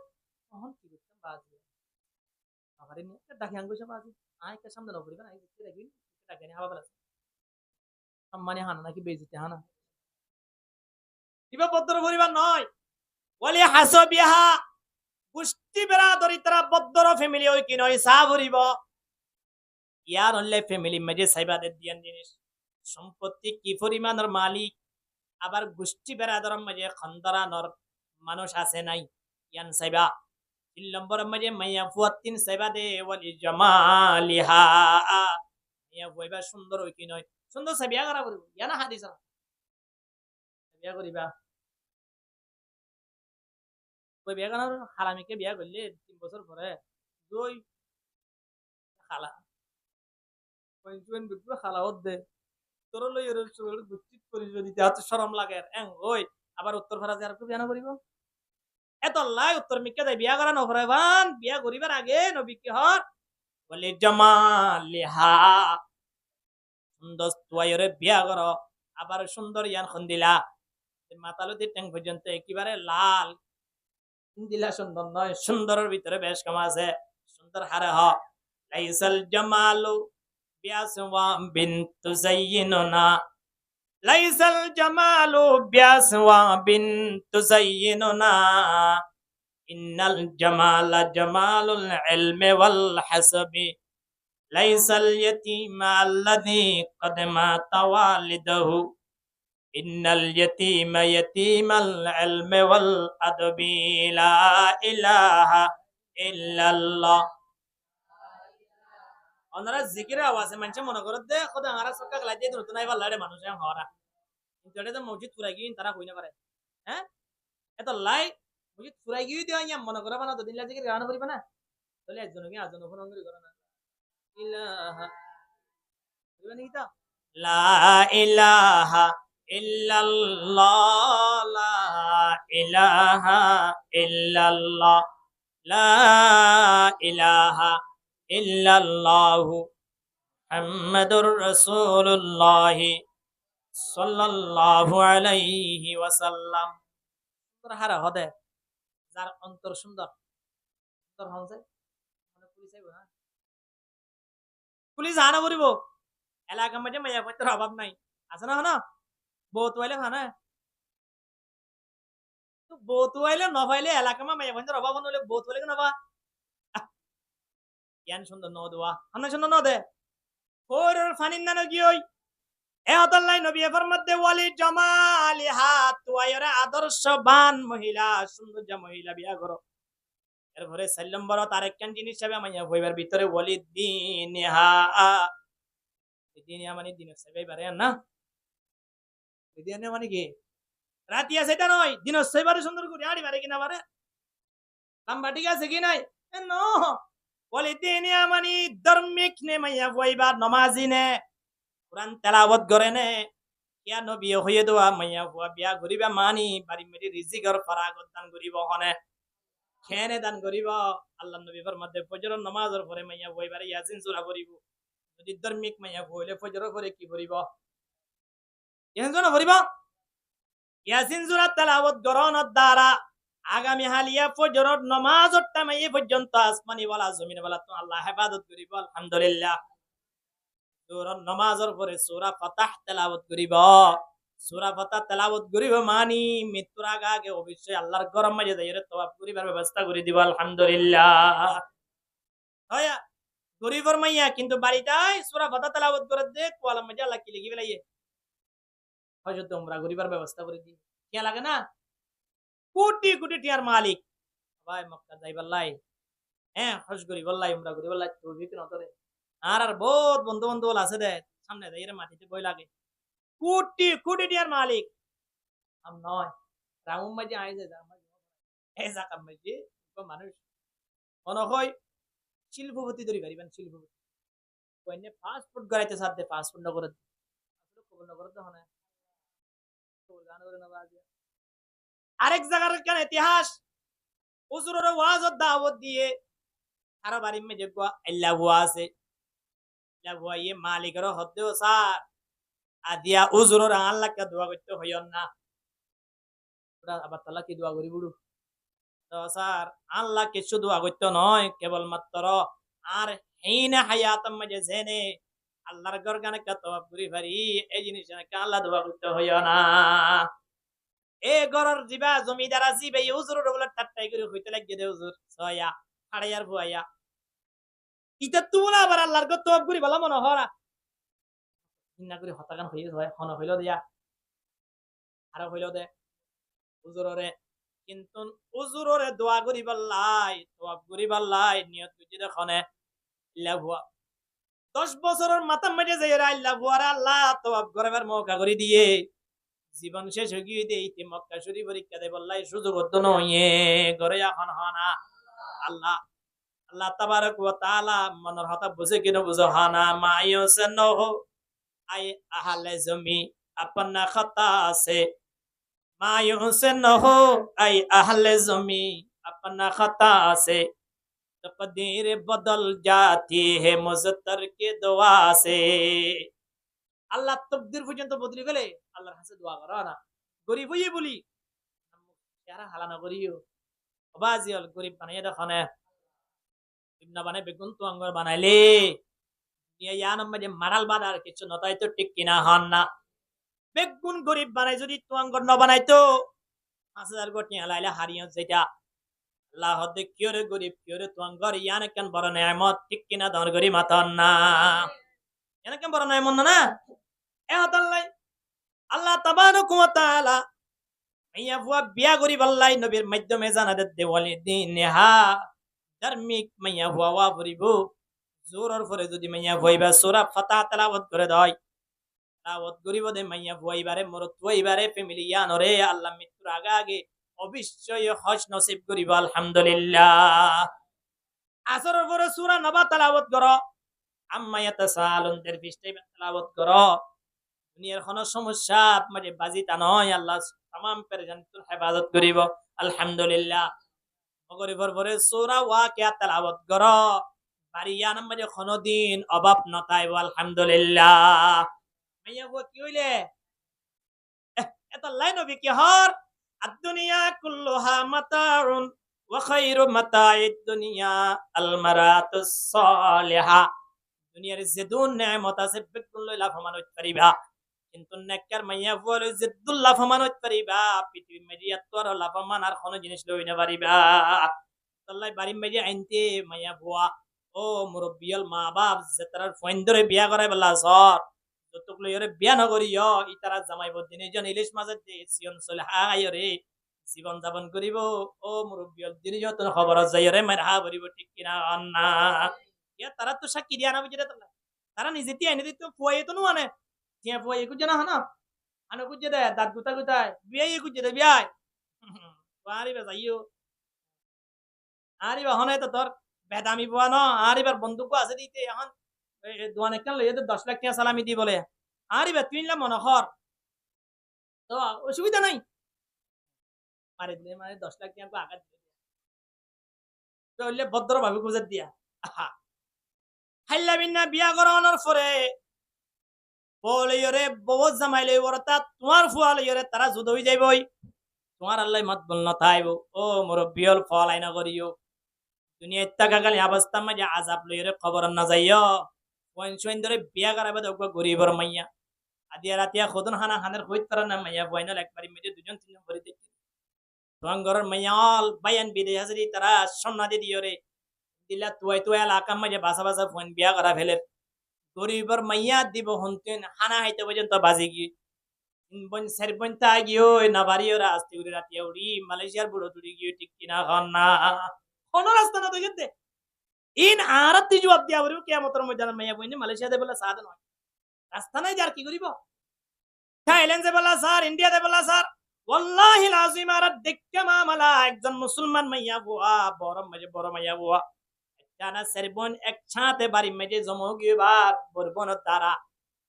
তখন কি করতে বাজে আমারে নিয়ে ডাকে আঙ্গুশা বাজে আয় কে সামনে না করিবা না এই দেখতে রাখবি ডাকে নি হাবা বলে সম্মানে হানা নাকি বেইজ্জতি হানা ইবা বদ্র পরিবার নয় ওয়ালি হাসবিহা গোষ্ঠী বেড়াদরি তারা বদ্র ফ্যামিলি ওই কি নয় চা ভরিব ইয়ার হলে ফ্যামিলি মেজে সাইবাদের দিয়ান জিনিস সম্পত্তি কি পরিমাণের মালিক আবার গোষ্ঠী বেড়াদর মাঝে খন্দরানোর মানুষ আছে নাই ইয়ান সাইবা 3 নম্বর মাঝে মাইয়া ফুয়াতিন সাইবা দে ওয়ালি জামালিহা মাইয়া ফুয়াইবা সুন্দর ওই কি নয় সুন্দর সাইবা করা করিব ইয়ানা হাদিস বিয়া করিবা ওই বিয়া করার হারামিকে বিয়া করলে 3 বছর পরে দুই খালা পয়েন্ট বিদ্রোহ খালা দে তোর লই এর গুচ্ছিত করি যদি হাত শরম লাগে এং ওই আবার উত্তর ফরাজে আর বিয়া না করিব এত লাই উত্তর মিকে দেয় বিয়া করা নফরাইবান বিয়া করিবার আগে নবী কি হর বলে জামালিহা সুন্দর তুয়াইরে বিয়া করো আবার সুন্দর ইয়ান খন্দিলা মাতালতি ট্যাং পর্যন্ত একেবারে লাল দিলা সুন্দর নয় সুন্দরের ভিতরে বেশ কম আছে সুন্দর হারে হ লাইসাল জামালু بأسواب تزيننا ليس الجمال بأسواب تزيننا إن الجمال جمال العلم والحسب ليس اليتيم الذي قد مات والده إن اليتيم يتيم العلم والأدب لا إله إلا الله ওনারা জিকিরের আওয়াজে মানুষ মনে করে দে খোদা আরা সক্কা গলাই দিয়ে নতুন আইবার লাড়ে মানুষ এম হরা কিন্তু এটা তো মসজিদ পুরাই গিয়ে তারা কই না পারে হ্যাঁ এত লাই মসজিদ পুরাই গিয়ে দিয়ে আইয়া মনে করে না তো দিন জিকির গান করিবা না তাহলে একজন কি আজন ফোন করে না ইলাহা করিবা নাকি তা লা ইলাহা ইল্লাল্লাহ লা ইলাহা ইল্লাল্লাহ লা ইলাহা ইল্লাল্লাহু মুহাম্মাদুর রাসূলুল্লাহ সাল্লাল্লাহু আলাইহি ওয়াসাল্লাম তোর হারা হদে যার অন্তর সুন্দর সুন্দর হন যায় মানে পুলিশ আইব না পুলিশ আনা করিব এলাকা মধ্যে মাইয়া পত্র অভাব নাই আছে না না বহুত ওয়াইলে খানা তো বহুত ওয়াইলে নভাইলে এলাকা মা মাইয়া পত্র অভাব হলে বহুত ওয়াইলে নবা জ্ঞান সুন্দর ন দেওয়া আনা সুন্দর ন দে ওর ফানিন না কি হই এ অতল্লাই নবী এর মধ্যে ওয়ালি জামালি হাত ওয়াইরা আদর্শবান মহিলা সুন্দর মহিলা বিয়া করো এর ঘরে 4 নম্বর তার একখান জিনিস হিসাবে মাইয়া হইবার ভিতরে ওয়ালি দিনহা দিনিয়া মানে দিন সেবাই পারে না দিনিয়া মানে কি রাতিয়া সেটা নয় দিন সেবারে সুন্দর করে আড়ি পারে কিনা পারে লম্বা ঠিক আছে কি নাই নো বলে দিনিয়া মানে ধার্মিক নে মাইয়া হইবার নমাজি নে কুরআন তেলাওয়াত করে নে ইয়া নবী হয়ে দোয়া মাইয়া হুয়া বিয়া করিবা মানি বাড়ি মেরি রিজিকর ফরাগত দান করিব হনে খেনে দান করিব আল্লাহ নবী ফরমাতে ফজর নামাজের পরে মাইয়া হইবারে ইয়াসিন সূরা করিব যদি ধার্মিক মাইয়া হইলে ফজর করে কি করিব ইয়াসিন সূরা করিব ইয়াসিন সূরা তেলাওয়াত গরনের দ্বারা আগামী হালিয়া ফজর নামাজের টাইমে এই পর্যন্ত আসমানি ওয়ালা জমিন ওয়ালা তো আল্লাহ হেফাজত করিব আলহামদুলিল্লাহ সূরা নামাজের পরে সূরা ফাতাহ তেলাওয়াত করিব সূরা ফাতাহ তেলাওয়াত করিব মানি মৃত্যুর আগে অবশ্যই আল্লাহর গরম মাঝে যাইরে তওয়াব করিবার ব্যবস্থা করে দিব আলহামদুলিল্লাহ হয়া গরিবর মাইয়া কিন্তু বাড়িটাই সূরা ফাতাহ তেলাওয়াত করে দে কোয়ালা মাঝে আল্লাহ কি লিখি ফেলাইয়ে হযরত তোমরা গরিবার ব্যবস্থা করে দি কি লাগে না কোটি কোটি টিয়ার মালিক ভাই মক্কা যাইবাল্লাই হ্যাঁ হজ করিবাল্লাই উমরা করিবাল্লাই তৌফিক নতরে আর বহুত বন্ধু বান্ধব আছে দে সামনে যাইরে মাটিতে বই লাগে কোটি কোটি টিয়ার মালিক আম নয় রাউম মাঝে আইছে এই জাকাম মাঝে মানুষ মনে হয় শিল্পপতি ধরি পারিবেন শিল্পপতি কইনে ফাস্ট ফুড গড়াইতে সাথে ফাস্ট ফুড না করে খবর না করে তো হনে গান করে না বাজে আরেক জায়গার কেন ইতিহাস হুজুরের ওয়াজত দাওয়াত দিয়ে আর বাড়ি মে দেখো আল্লাহ হুয়া আছে আল্লাহ হুয়া ये মালিকের হদ্দে স্যার আদিয়া হুজুরের আল্লাহকে দোয়া করতে হইন না ওরা আবার তাআলা কি দোয়া করি বুড়ু তো স্যার আল্লাহ কিছু দোয়া করতে নয় কেবল মাত্র আর হেইনা হায়াতম মাঝে জেনে আল্লাহর গরগানে কত পুরি ভারি এই জিনিসটাকে আল্লাহ দোয়া করতে হইও না এ গরর জিবা জমিদার জিবে হুজুরের বলে টাট্টাই করে হইতে লাগিয়ে দে হুজুর সয়া হাড়াইয়ার ভুয়াইয়া ইতা তুলা আবার আল্লাহর গত তওয়াব করি ভালো মনে হরা চিন্তা করে হতাগান হইল হয় হন হইল দিয়া আর হইল দে হুজুররে কিন্তু হুজুররে দোয়া করি বললাই তওয়াব করি বললাই নিয়ত বুঝি দেখনে লাভুয়া 10 বছরের মাথা মেটে যায় আল্লাহ বুয়ার আল্লাহ তওয়াব করার মৌকা করে দিয়ে জীবন শেষ হয়ে গিয়ে দেই মক্কা শরীফ পরীক্ষা দেয় বললাই সুযোগ হতো নয় ঘরে এখন হনা আল্লাহ আল্লাহ তাবারক ওয়া তাআলা মনের হতা বুঝে কিনা বুঝো হানা মায়ুসে নহ আই আহলে জমি আপনা খতা সে মায়ুসে নহ আই আহলে জমি अपना खता से तकदीर बदल जाती है मुज़त्तर के दुआ से আল্লাহ তকদির পর্যন্ত বদলে গেলে আল্লাহর কাছে দোয়া করো না গরিব হইয়ে বলি যারা হালানা করিও বাজি হল গরিব বানাইয়া দেখো না ইবনা বানাই বেগুন তো আঙ্গুর বানাইলে ইয়ান মাঝে মারাল বানার কিছু নতাই তো ঠিক কিনা হন না বেগুন গরিব বানাই যদি তুয়াঙ্গর ন বানাইতো 5,000 কোটি লাইলে হারিয়ে যেটা আল্লাহ হদ্দে কিয়রে গরিব কিয়রে তুয়াঙ্গর ইয়ান কেন বড় নেয়ামত ঠিক কিনা দর গরি মাতন না ইয়ান কেন বড় নেয়ামত না এ হতাল্লাই আল্লাহ তাবারক ওয়া তাআলা মাইয়া বুয়া বিয়া গরিব আল্লাহ নবীর মাধ্যমে জানাতে দেওয়ালি দিন হা ধার্মিক মাইয়া বুয়া ওয়া বরিব জোরর পরে যদি মাইয়া বুয়াইবা সূরা ফাতা তেলাওয়াত করে দেয় তেলাওয়াত করিব দে মাইয়া বুয়াইবারে মরত বুয়াইবারে ফ্যামিলি ইয়ানরে আল্লাহ মৃত্যুর আগে আগে অবশ্যই হজ নসিব করিব আলহামদুলিল্লাহ আসরের পরে সূরা নবা তেলাওয়াত করো আম্মা ইয়াতাসালুন দের পৃষ্ঠায় তেলাওয়াত করো দুনিয়ার কোন সমস্যা মানে বাজিতা নয় আল্লাহ तमाम পেরেশানির হেফাজত করিব আলহামদুলিল্লাহ মগরিবর পরে সূরা ওয়াকিয়া তেলাওয়াত করো বাড়িয়া নামাজে কোনদিন অভাব নতাইব আলহামদুলিল্লাহ মাইয়া গো কি হইলে এত লাইন হবে কি হর আদ-দুনিয়া কুল্লুহা মাতাউন ওয়া খায়রু মাতাইদ দুনিয়া আল মারাতুস সালিহা দুনিয়ার যে দুন নেয়ামত আছে বেকুল লাভবান হইতে পারিবা কিন্তু নেককার মাইয়া বলে যে লাভবান হইতে পারিবা পৃথিবীর মাঝে তোর লাভবান আর কোন জিনিস লই না পারিবা আল্লাহ বাড়ি মাঝে আইনতে মাইয়া বুয়া ও মুরব্বিয়াল মা বাপ যে তার ফোন ধরে বিয়া করাই বলা সর যতক লইরে বিয়া নগরিও ই তারা জামাইব দিনে জন ইলিশ মাঝে দে সিয়ন চলে হাই রে জীবন যাপন করিব ও মুরব্বিয়াল দিনে যত খবর যাই রে মার হা বরিব ঠিক কিনা না ইয়া তারা তো সাক্ষী দিয়া না বুঝিরে তারা নিজেতে আইনে দিতে ফুয়াই তো নুয়ানে তিয়া ফুয়াই কুজে না হানা আনো কুজে দে দাঁত গুতা গুতায় বিয়াই কুজে দে বিয়াই পারিবে যাইও আরিবা হনে তো তোর বেদামি বুয়া ন আরিবার বন্দুক আছে দিতে এখন দোয়ান একখান লইয়া 10 লাখ টাকা সালামি দি বলে আরিবা তুই নিলাম মনোহর তো অসুবিধা নাই মারে দিলে মানে 10 লাখ টাকা আঘাত দিয়ে তো হইলে ভদ্র ভাবে খুঁজে দিয়া আহা হাইলা বিনা বিয়া করানোর পরে বলে ইরে বহুত জামাইলে ওরতা তোমার ফুয়া লইরে তারা যুদ্ধ হই যাইবই তোমার আল্লাহ মত বল না থাইব ও মুরব্বিয়ল ফল আইনা করিও দুনিয়া ইত্তাকাগালি অবস্থা মাঝে আযাব লইরে খবর না যাইও কোন সোইন ধরে বিয়া করাবে তো গরিবর মাইয়া আদিয়া রাতিয়া খদন হানা হানের কইত পারে না মাইয়া বইনল একবারই মেজে দুজন তিনজন করে দিতে তোঙ্গর মাইয়াল বায়ান বিদে হাজরি তারা সোনা দি দিও রে দিলা তুই এলাকা মাঝে বাসা বাসা ফোন বিয়া করা ফেলে গরিবর মাইয়া দিব হন্তেন হানা হাইতে পর্যন্ত বাজি গিয়ে বন সের বন তা গিয়ে না বাড়িও রাস্তে উড়ি রাতিয়া উড়ি মালয়েশিয়ার বুড়ো তুড়ি গিয়ে ঠিক কিনা হন না কোন রাস্তা না তো গেতে ইন আরতি জবাব দিয়া বলবো কিয়ামতের ময়দানে মাইয়া বইনে মালয়েশিয়া দে বলা সাদ নয় রাস্তা নাই যার কি করিব থাইল্যান্ড দে বলা স্যার ইন্ডিয়া দে বলা স্যার ওয়াল্লাহি লাযিম আর দেখতে মামলা একজন মুসলমান মাইয়া বুয়া বড় মাইয়া বুয়া জানা সেরবন একসাথে বাড়ি মেজে জমা গিয়ে বা বরবন দ্বারা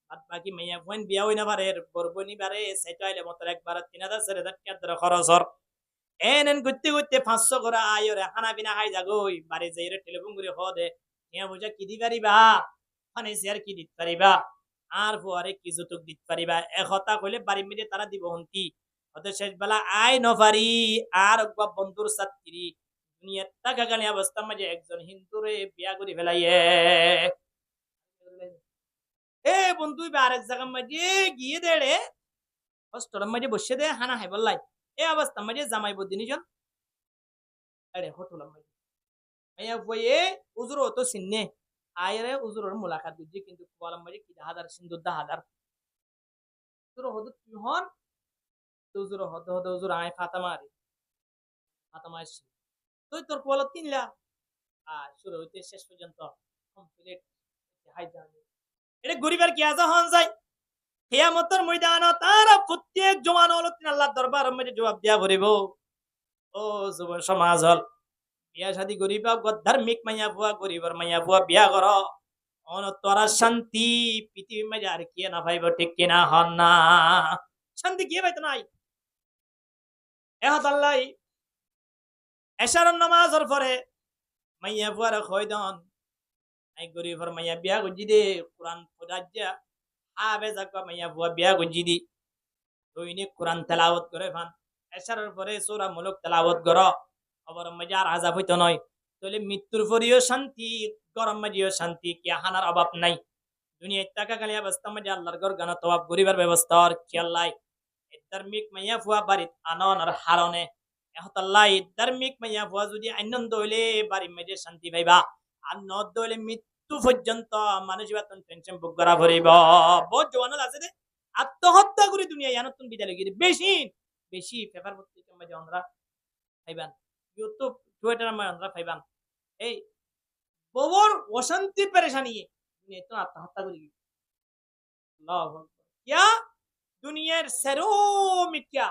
বাদ বাকি মাইয়া বোন বিয়া হই না পারে বরবনি বারে সেটাইলে মত একবার 3,000 4,000 টাকা ধরে খরচর এনেন গুত্তি গুত্তি 500 করে আয়রে খানা বিনা খাই যাগই বাড়ি যাইরে টেলিফোন করে হদে নিয়া বুঝা কি দি পারিবা মানে শেয়ার কি দিতে পারিবা আর পরে কি যতক দিতে পারিবা একতা কইলে বাড়ি মেজে তারা দিব হন্তি হতে শেষ বেলা আই নফারি আর বন্ধুর সাথী দুনিয়ার টাকা গানি অবস্থা মাঝে একজন হিন্দুরে বিয়া করে ফেলাইয়ে এ বন্ধু আরেক জায়গার মাঝে গিয়ে দেড়ে হোস্টেলের মাঝে বসে দে হানা হাই বললাই এ অবস্থা মাঝে জামাই বদিনী জন আরে হোটেলের মাঝে মাইয়া বইয়ে উজুর তো সিন্নে আয়রে উজুরের মুলাকাত দিজি কিন্তু কোয়ালাম মাঝে কি 1000 সিন্দুর 1000 উজুর হদ তুই হন উজুর হদ হদ উজুর আয় ফাতেমা আসছে তুই তোর কোয়ালত কিনলা আর শুরু হইতে শেষ পর্যন্ত কমপ্লিট হাই জানি এটা গরিবের কি আজা হন যায় কিয়ামতের ময়দানে তারা প্রত্যেক জওয়ান হলো তিন আল্লাহর দরবার মধ্যে জবাব দিয়া ভরিব ও যুব সমাজ হল বিয়া শাদী গরিবা ধার্মিক মাইয়া বুয়া গরিবের মাইয়া বুয়া বিয়া কর অন তোরা শান্তি পৃথিবী মাঝে আর কি না পাইব ঠিক কিনা হন না শান্তি কি পাইতো নাই এহত আল্লাহ এশারের নামাজের পরে মাইয়া বুয়ারে খয়দন আই গরিবের মাইয়া বিয়া গুজি দে কোরআন পড়াজ্জা আবে যাক মাইয়া বুয়া বিয়া গুজি দি দৈনিক কোরআন তেলাওয়াত করে ফান এশারের পরে সূরা মুলক তেলাওয়াত করো আবার মজার আযাব হইতো নয় তাহলে মৃত্যুর পরেও শান্তি গরম মাঝেও শান্তি কি হানার অভাব নাই দুনিয়া টাকা কালিয়া ব্যবস্থা মধ্যে আল্লাহর ঘর গানা তওয়াব গরিবের ব্যবস্থার খেয়াল্লাই ধার্মিক মাইয়া ফুয়া বাড়িত আনন আর হারনে এহতাল্লাই ধার্মিক মাইয়া ফুয়া যদি আনন্দ হইলে বাড়ির মাঝে শান্তি পাইবা আর নদ হইলে মৃত্যু পর্যন্ত মানুষ বেতন টেনশন বুক করা ভরিব বহুত জওয়ান আছে দে আত্মহত্যা করে দুনিয়া ইয়ানতুন বিদায় গিয়ে বেশি বেশি পেপার পত্রিকার মাঝে আমরা পাইবান ইউটিউব টুইটারের মাঝে আমরা পাইবান এই বউর অশান্তি পেরেশানি দুনিয়া তো আত্মহত্যা করি আল্লাহু আকবার কিয়া দুনিয়ার সেরো মিথ্যা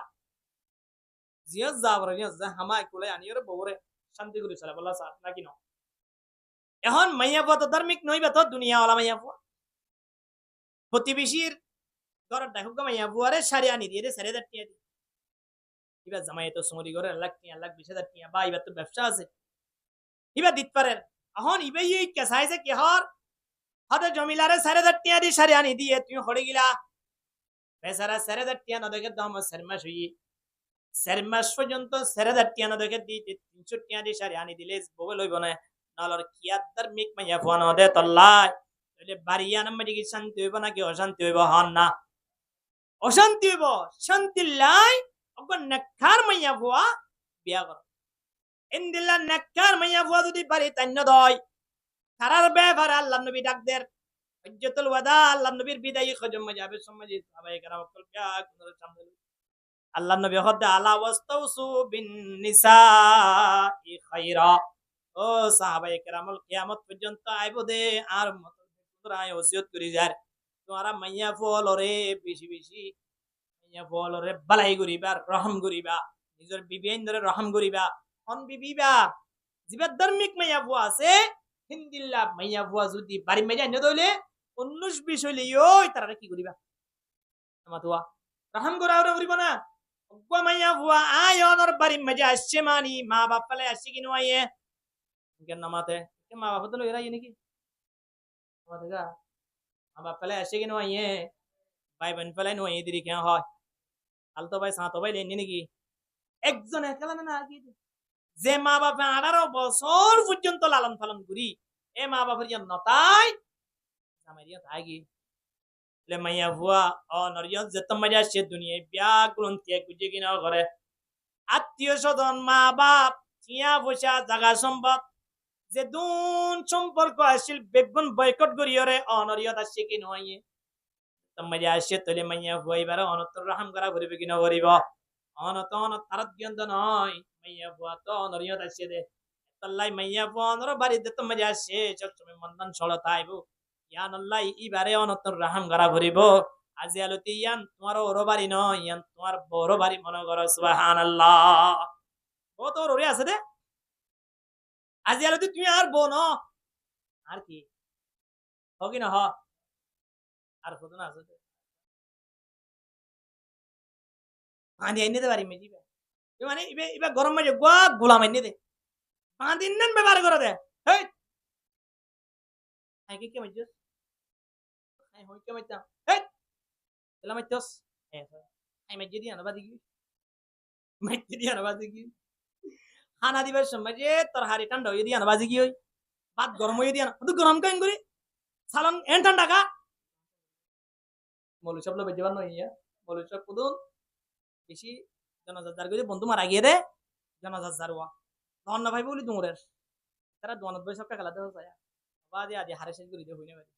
জিয়া যাবরে জিয়া হামাই কোলে আনিয়রে বউরে শান্তি করে চলে বলা স্যার নাকি না এখন মাইয়া বুয়া তো ধার্মিক নইবে তো দুনিয়া ওলা মাইয়া বুয়া প্রতিবেশীর ঘর দেখো মাইয়া বুয়ারে সারি আনি দিয়ে রে সারি দাঁড়িয়ে দি এবার জামাই তো সমরি করে লাখ 20,000 টাকা বা এবার তো ব্যবসা আছে এবার দিত পারে এখন ইবে এই কেসাইছে কি হর হতে জমিলারে সারি দাঁড়িয়ে দি সারি আনি দিয়ে তুমি হড়ে গিলা বেচারা 4,000 টাকা না দেখে দাম 4 মাস হই 4 মাস পর্যন্ত 4,000 টাকা না দেখে দি 300 টাকা দি সারি আনি দিলে বউ লইব না নালর কিয়াদার মিক মাইয়া ফোন দে তল্লাই তাহলে বাড়িয়া নাম কি শান্তি হইব নাকি অশান্তি হইব হন না অশান্তি হইব শান্তি লাই অগন নাকার মাইয়া বুয়া বিয়া কর ইনদিল্লা নাকার মাইয়া বুয়া যদি বাড়ি তান্য দয় তারার ব্যাপারে আল্লাহ নবী ডাক দের হজ্জাতুল ওয়াদা আল্লাহ নবীর বিদায়ী খজম যাবে সমাজে সাহাবায়ে কেরাম কল বিয়া কোন সামনে আল্লাহ নবী হদ্দা আলা ওয়াস্তাউসু বিন নিসাই খায়রা ও সাহাবায়ে কেরামুল কিয়ামত পর্যন্ত আইব দে আর মত তোরাই ওসিয়ত করি যার তোরা মাইয়া ফলরে বেশি বেশি মাইয়া ফলরে বালাই করিবা রহম করিবা নিজের বিবিয়াইন ধরে রহম করিবা হন বিবিবা জিবা ধার্মিক মাইয়া বুয়া আছে হিন্দিল্লা মাইয়া বুয়া যদি বাড়ি মেজা ন দইলে 19-20 হইলে ওই তারা কি করিবা আমাতুয়া রহম করা ওরে করিবা না অগ্গা মাইয়া বুয়া আয় অনর বাড়ি মেজা আসছে মানি মা বাপ পালে আসছে কি নয় কেন নামাতে কে মা বাপ তো লইরা নাকি আমাদের গা মা বাপ পালে আসছে কি নয় ভাই বোন পালে নয় দিদি কেন হয় আল তো ভাই সাতো ভাই লেনি নাকি একজন একলা না আর কি যে মা বাপে 18 বছর পর্যন্ত লালন পালন করি এ মা বাপের জন্য তাই আমারিয়া থাকি লে মাইয়া হুয়া ও নরিয়ত যেত মজা সে দুনিয়ায় ব্যাগুন তে গুজে কিনা করে আত্মীয় স্বজন মা বাপ টিয়া পয়সা জায়গা সম্পদ যে দুন সম্পর্ক আসিল বেগুন বয়কট করিয়রে অনরিয়ত আসছে কি নয় মজা আসে তলে মাইয়া হুয়া এবারে অনতর রহম করা করিবে কিনা করিব অনত অনত তারত জ্ঞান নয় মাইয়া হুয়া তো অনরিয়ত আসছে দে তাল্লাই মাইয়া হুয়া অনর বাড়িতে তো মজা আসে সবসময় মন্দন সড় তাইব ইয়ান আল্লাহ ইবারে অনতর রহম করা করিব আজি আলতি ইয়ান তোমার ওরো বাড়ি নয় ইয়ান তোমার বড় বাড়ি মনে করো সুবহানাল্লাহ ও তোর ওরে আছে দে আজি আলতি তুমি আর বোন আর কি হকি না হ আর কত না আছে পানি এনে দে বাড়ি মেজি মানে ইবে ইবে গরম মাঝে গোয়া গোলাম এনে দে পানি নেন ব্যবহার করে দে হেই আই কে মাইজস আই হই কে মাইতা হেই এলা মাইতস আই মাইজি দিয়া না বাদি কি মাইজি দিয়া না বাদি কি খানা দিবার সময় যে তোর হাড়ি ঠান্ডা হয়ে দিয়া না বাজি কি হই ভাত গরম হয়ে দিয়া না তুই গরম কেন করি সালন এন ঠান্ডা কা মৌলু সব লোক জীবন নইয়া মৌলু সব কুদুন বেশি জনজাত করে বন্ধু মারা গিয়ে দে জনজাত জারওয়া ধন না ভাই বলি দূরের তারা দোয়ানত বই সব খেলা দেওয়া যায় বাদে আদি হারে শেষ করে দিয়ে হইনে পারি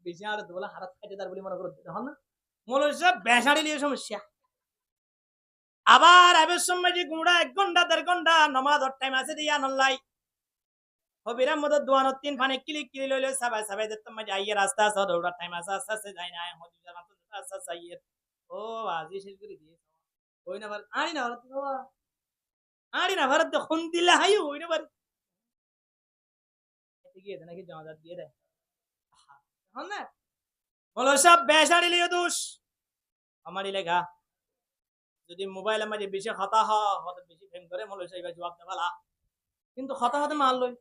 বেশি আর দোলা হারাত খাইতে তার বলে মনে করো হন না মৌলু সব বেসাড়ি লিয়ে সমস্যা আবার আবের সময় যে গুঁড়া 1 ঘন্টা 1.5 ঘন্টা নামাজ টাইম আছে দিয়া নল্লাই হবিরাম মত দোয়ানত 3 ফানে ক্লিক ক্লি লইলে সবাই সবাই যেত মজা আইয়ে রাস্তা আছে দৌড়া টাইম আছে আস্তে যাই না হদিজা মাত্র আস্তে আইয়ে ও আজি শেষ করে দিয়ে হই না বার আনি না তো আনি না ভারত খুন দিলা হাই হই না বার গিয়ে দে নাকি জমাদার দিয়ে দে হন না বলো সব বেসাড়ি লিয়ে দোষ আমারই লেখা যদি মোবাইল আমাদের বেশি কথা হতে বেশি ফেম করে মনে হয় এবার জবাব দেওয়ালা কিন্তু কথা হতে মার লই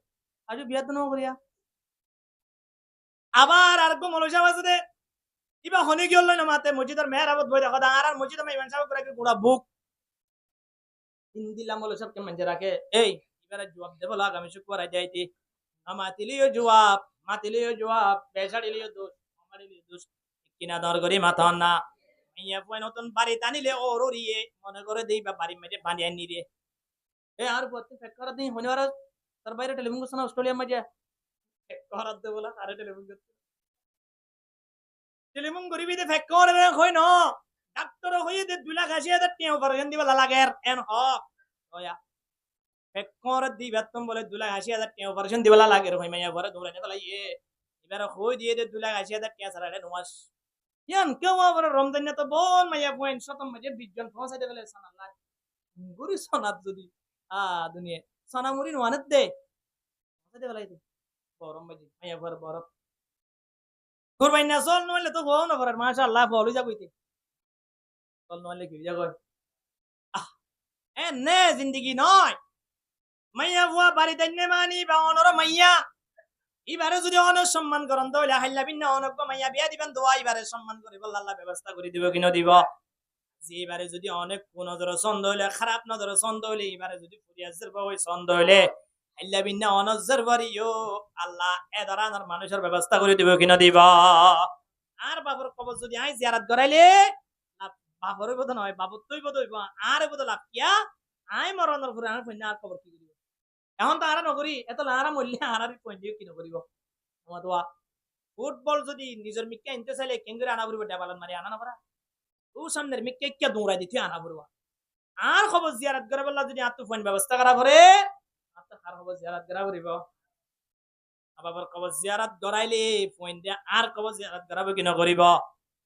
আজ বিয়াত ন করিয়া আবার আর গো মনে আছে দে ইবা হনি গিয়ে লই না মাতে মসজিদের মেয়ের আবদ বই দেখো আর মসজিদে মে ইমান সাহেব করে গুড়া বুক হিন্দিলা মলে সব কে মঞ্জে রাখে এই এবারে জবাব দেব লাগ আমি শুক্রবার যাইতি আমাতিলিও জবাব মাতিলিও জবাব বেসাড়িলিও দোষ আমারিলিও দোষ কিনা দর করি মাথন না মাইয়া ফুয়া নতুন বাড়ি টানিলে ওরিয়ে মনে করে দেই বা বাড়ি মেজে বানিয়ে আনি রে এ আর বলতে ফেক করা দিই হনে আর তার বাইরে টেলিফোন করছ না অস্ট্রেলিয়া মাঝে ফেক করা দে বলা আরে টেলিফোন করতে টেলিফোন করিবি দে ফেক করে রে কই ন ডাক্তার হইয়ে দে 2 লাখ 80,000 টাকা অপারেশন দিবা লাগে এন হ ওয়া ফেক করে দিবা তুমি বলে 2 লাখ 80,000 টাকা অপারেশন দিবা লাগে রে মাইয়া ঘরে দৌড়াই না ইয়ে এবারে কই দিয়ে দে 2 লাখ 80,000 টাকা ছাড়া রে নমাস ইয়ান কেউ আবার রমজান তো বোন মাইয়া বইন শতম মাঝে 20 জন পৌঁছাই দেবে সানাল্লাহ গুরি সনাত যদি দুনিয়া সোনামুরি নোয়ানত দে পৌঁছাই দেবে লাগে গরম মাঝে মাইয়া ঘর বরফ কুরবাই না চল নইলে তো হও না পড়ার মাশাআল্লাহ বলি যাবইতে চল নইলে কি যাগো এ নে জিন্দেগি নয় মাইয়া বুয়া বাড়ি দাইনে মানি বা অনর মাইয়া এবারে যদি অনেক সম্মান করেন তাহলে হাইলা বিন্না অনেক মাইয়া বিয়া দিবেন দোয়া এবারে সম্মান করে বল আল্লাহ ব্যবস্থা করে দিব কিনা দিব যে এবারে যদি অনেক কোন নজর ছন্দ হইলে খারাপ নজর ছন্দ হইলে এবারে যদি ফুরিয়াজের বাবু ছন্দ হইলে হাইলা বিন্না অনজর বাড়িও আল্লাহ এ ধরনের মানুষের ব্যবস্থা করে দিব কিনা দিব আর বাবুর কবর যদি আই জিয়ারত করাইলে বাবুর বোধ নয় বাবুর তুই বোধ হইব আর বোধ লাভ কিয়া আই মরণের ঘুরে আর কন্যা আর কবর কি করিব এখন তো আরা নকরি এত লারা মূল্য আরার পয়েন্ট কি নকরিব আমার দোয়া ফুটবল যদি নিজের মিক্কা আনতে চাইলে কেঙ্গুরে আনা পড়ব ডাবালান মারি আনা না পারা ও সামনের মিক্কা কে দৌড়াই দিতে আনা পড়ব আর খবর জিয়ারত করে বললা যদি আত্ম ফোন ব্যবস্থা করা করে আত্ম খার খবর জিয়ারত করা করিব আবার খবর জিয়ারত করাইলে ফোন দিয়ে আর খবর জিয়ারত করাবো কি নকরিব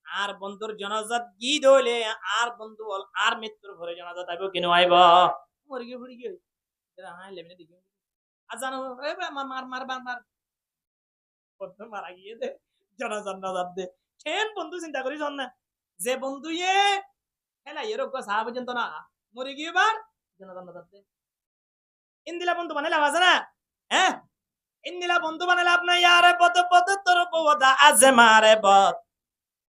আর বন্ধুর জনাজাত গীত হইলে আর বন্ধু আর মৃত্যুর ঘরে জনাজাত আইব কিনো আইব মরি গিয়ে ফুরি গিয়ে হ্যাঁ লেমিনে দেখি আজানো মার মার মার মার বন্ধু মারা গিয়ে দে জনাজাত নাজাত দে কেন বন্ধু চিন্তা করিস না যে বন্ধু ইয়ে খেলা এরকম সাহা পর্যন্ত না মরে গিয়ে বার জনাজাত নাজাত দে ইন্দিলা বন্ধু বানাইলাম আছে না হ্যাঁ ইন্দিলা বন্ধু বানাইলাম না ইয়ারে পদ পদ তোর বদা আজে মারে বদ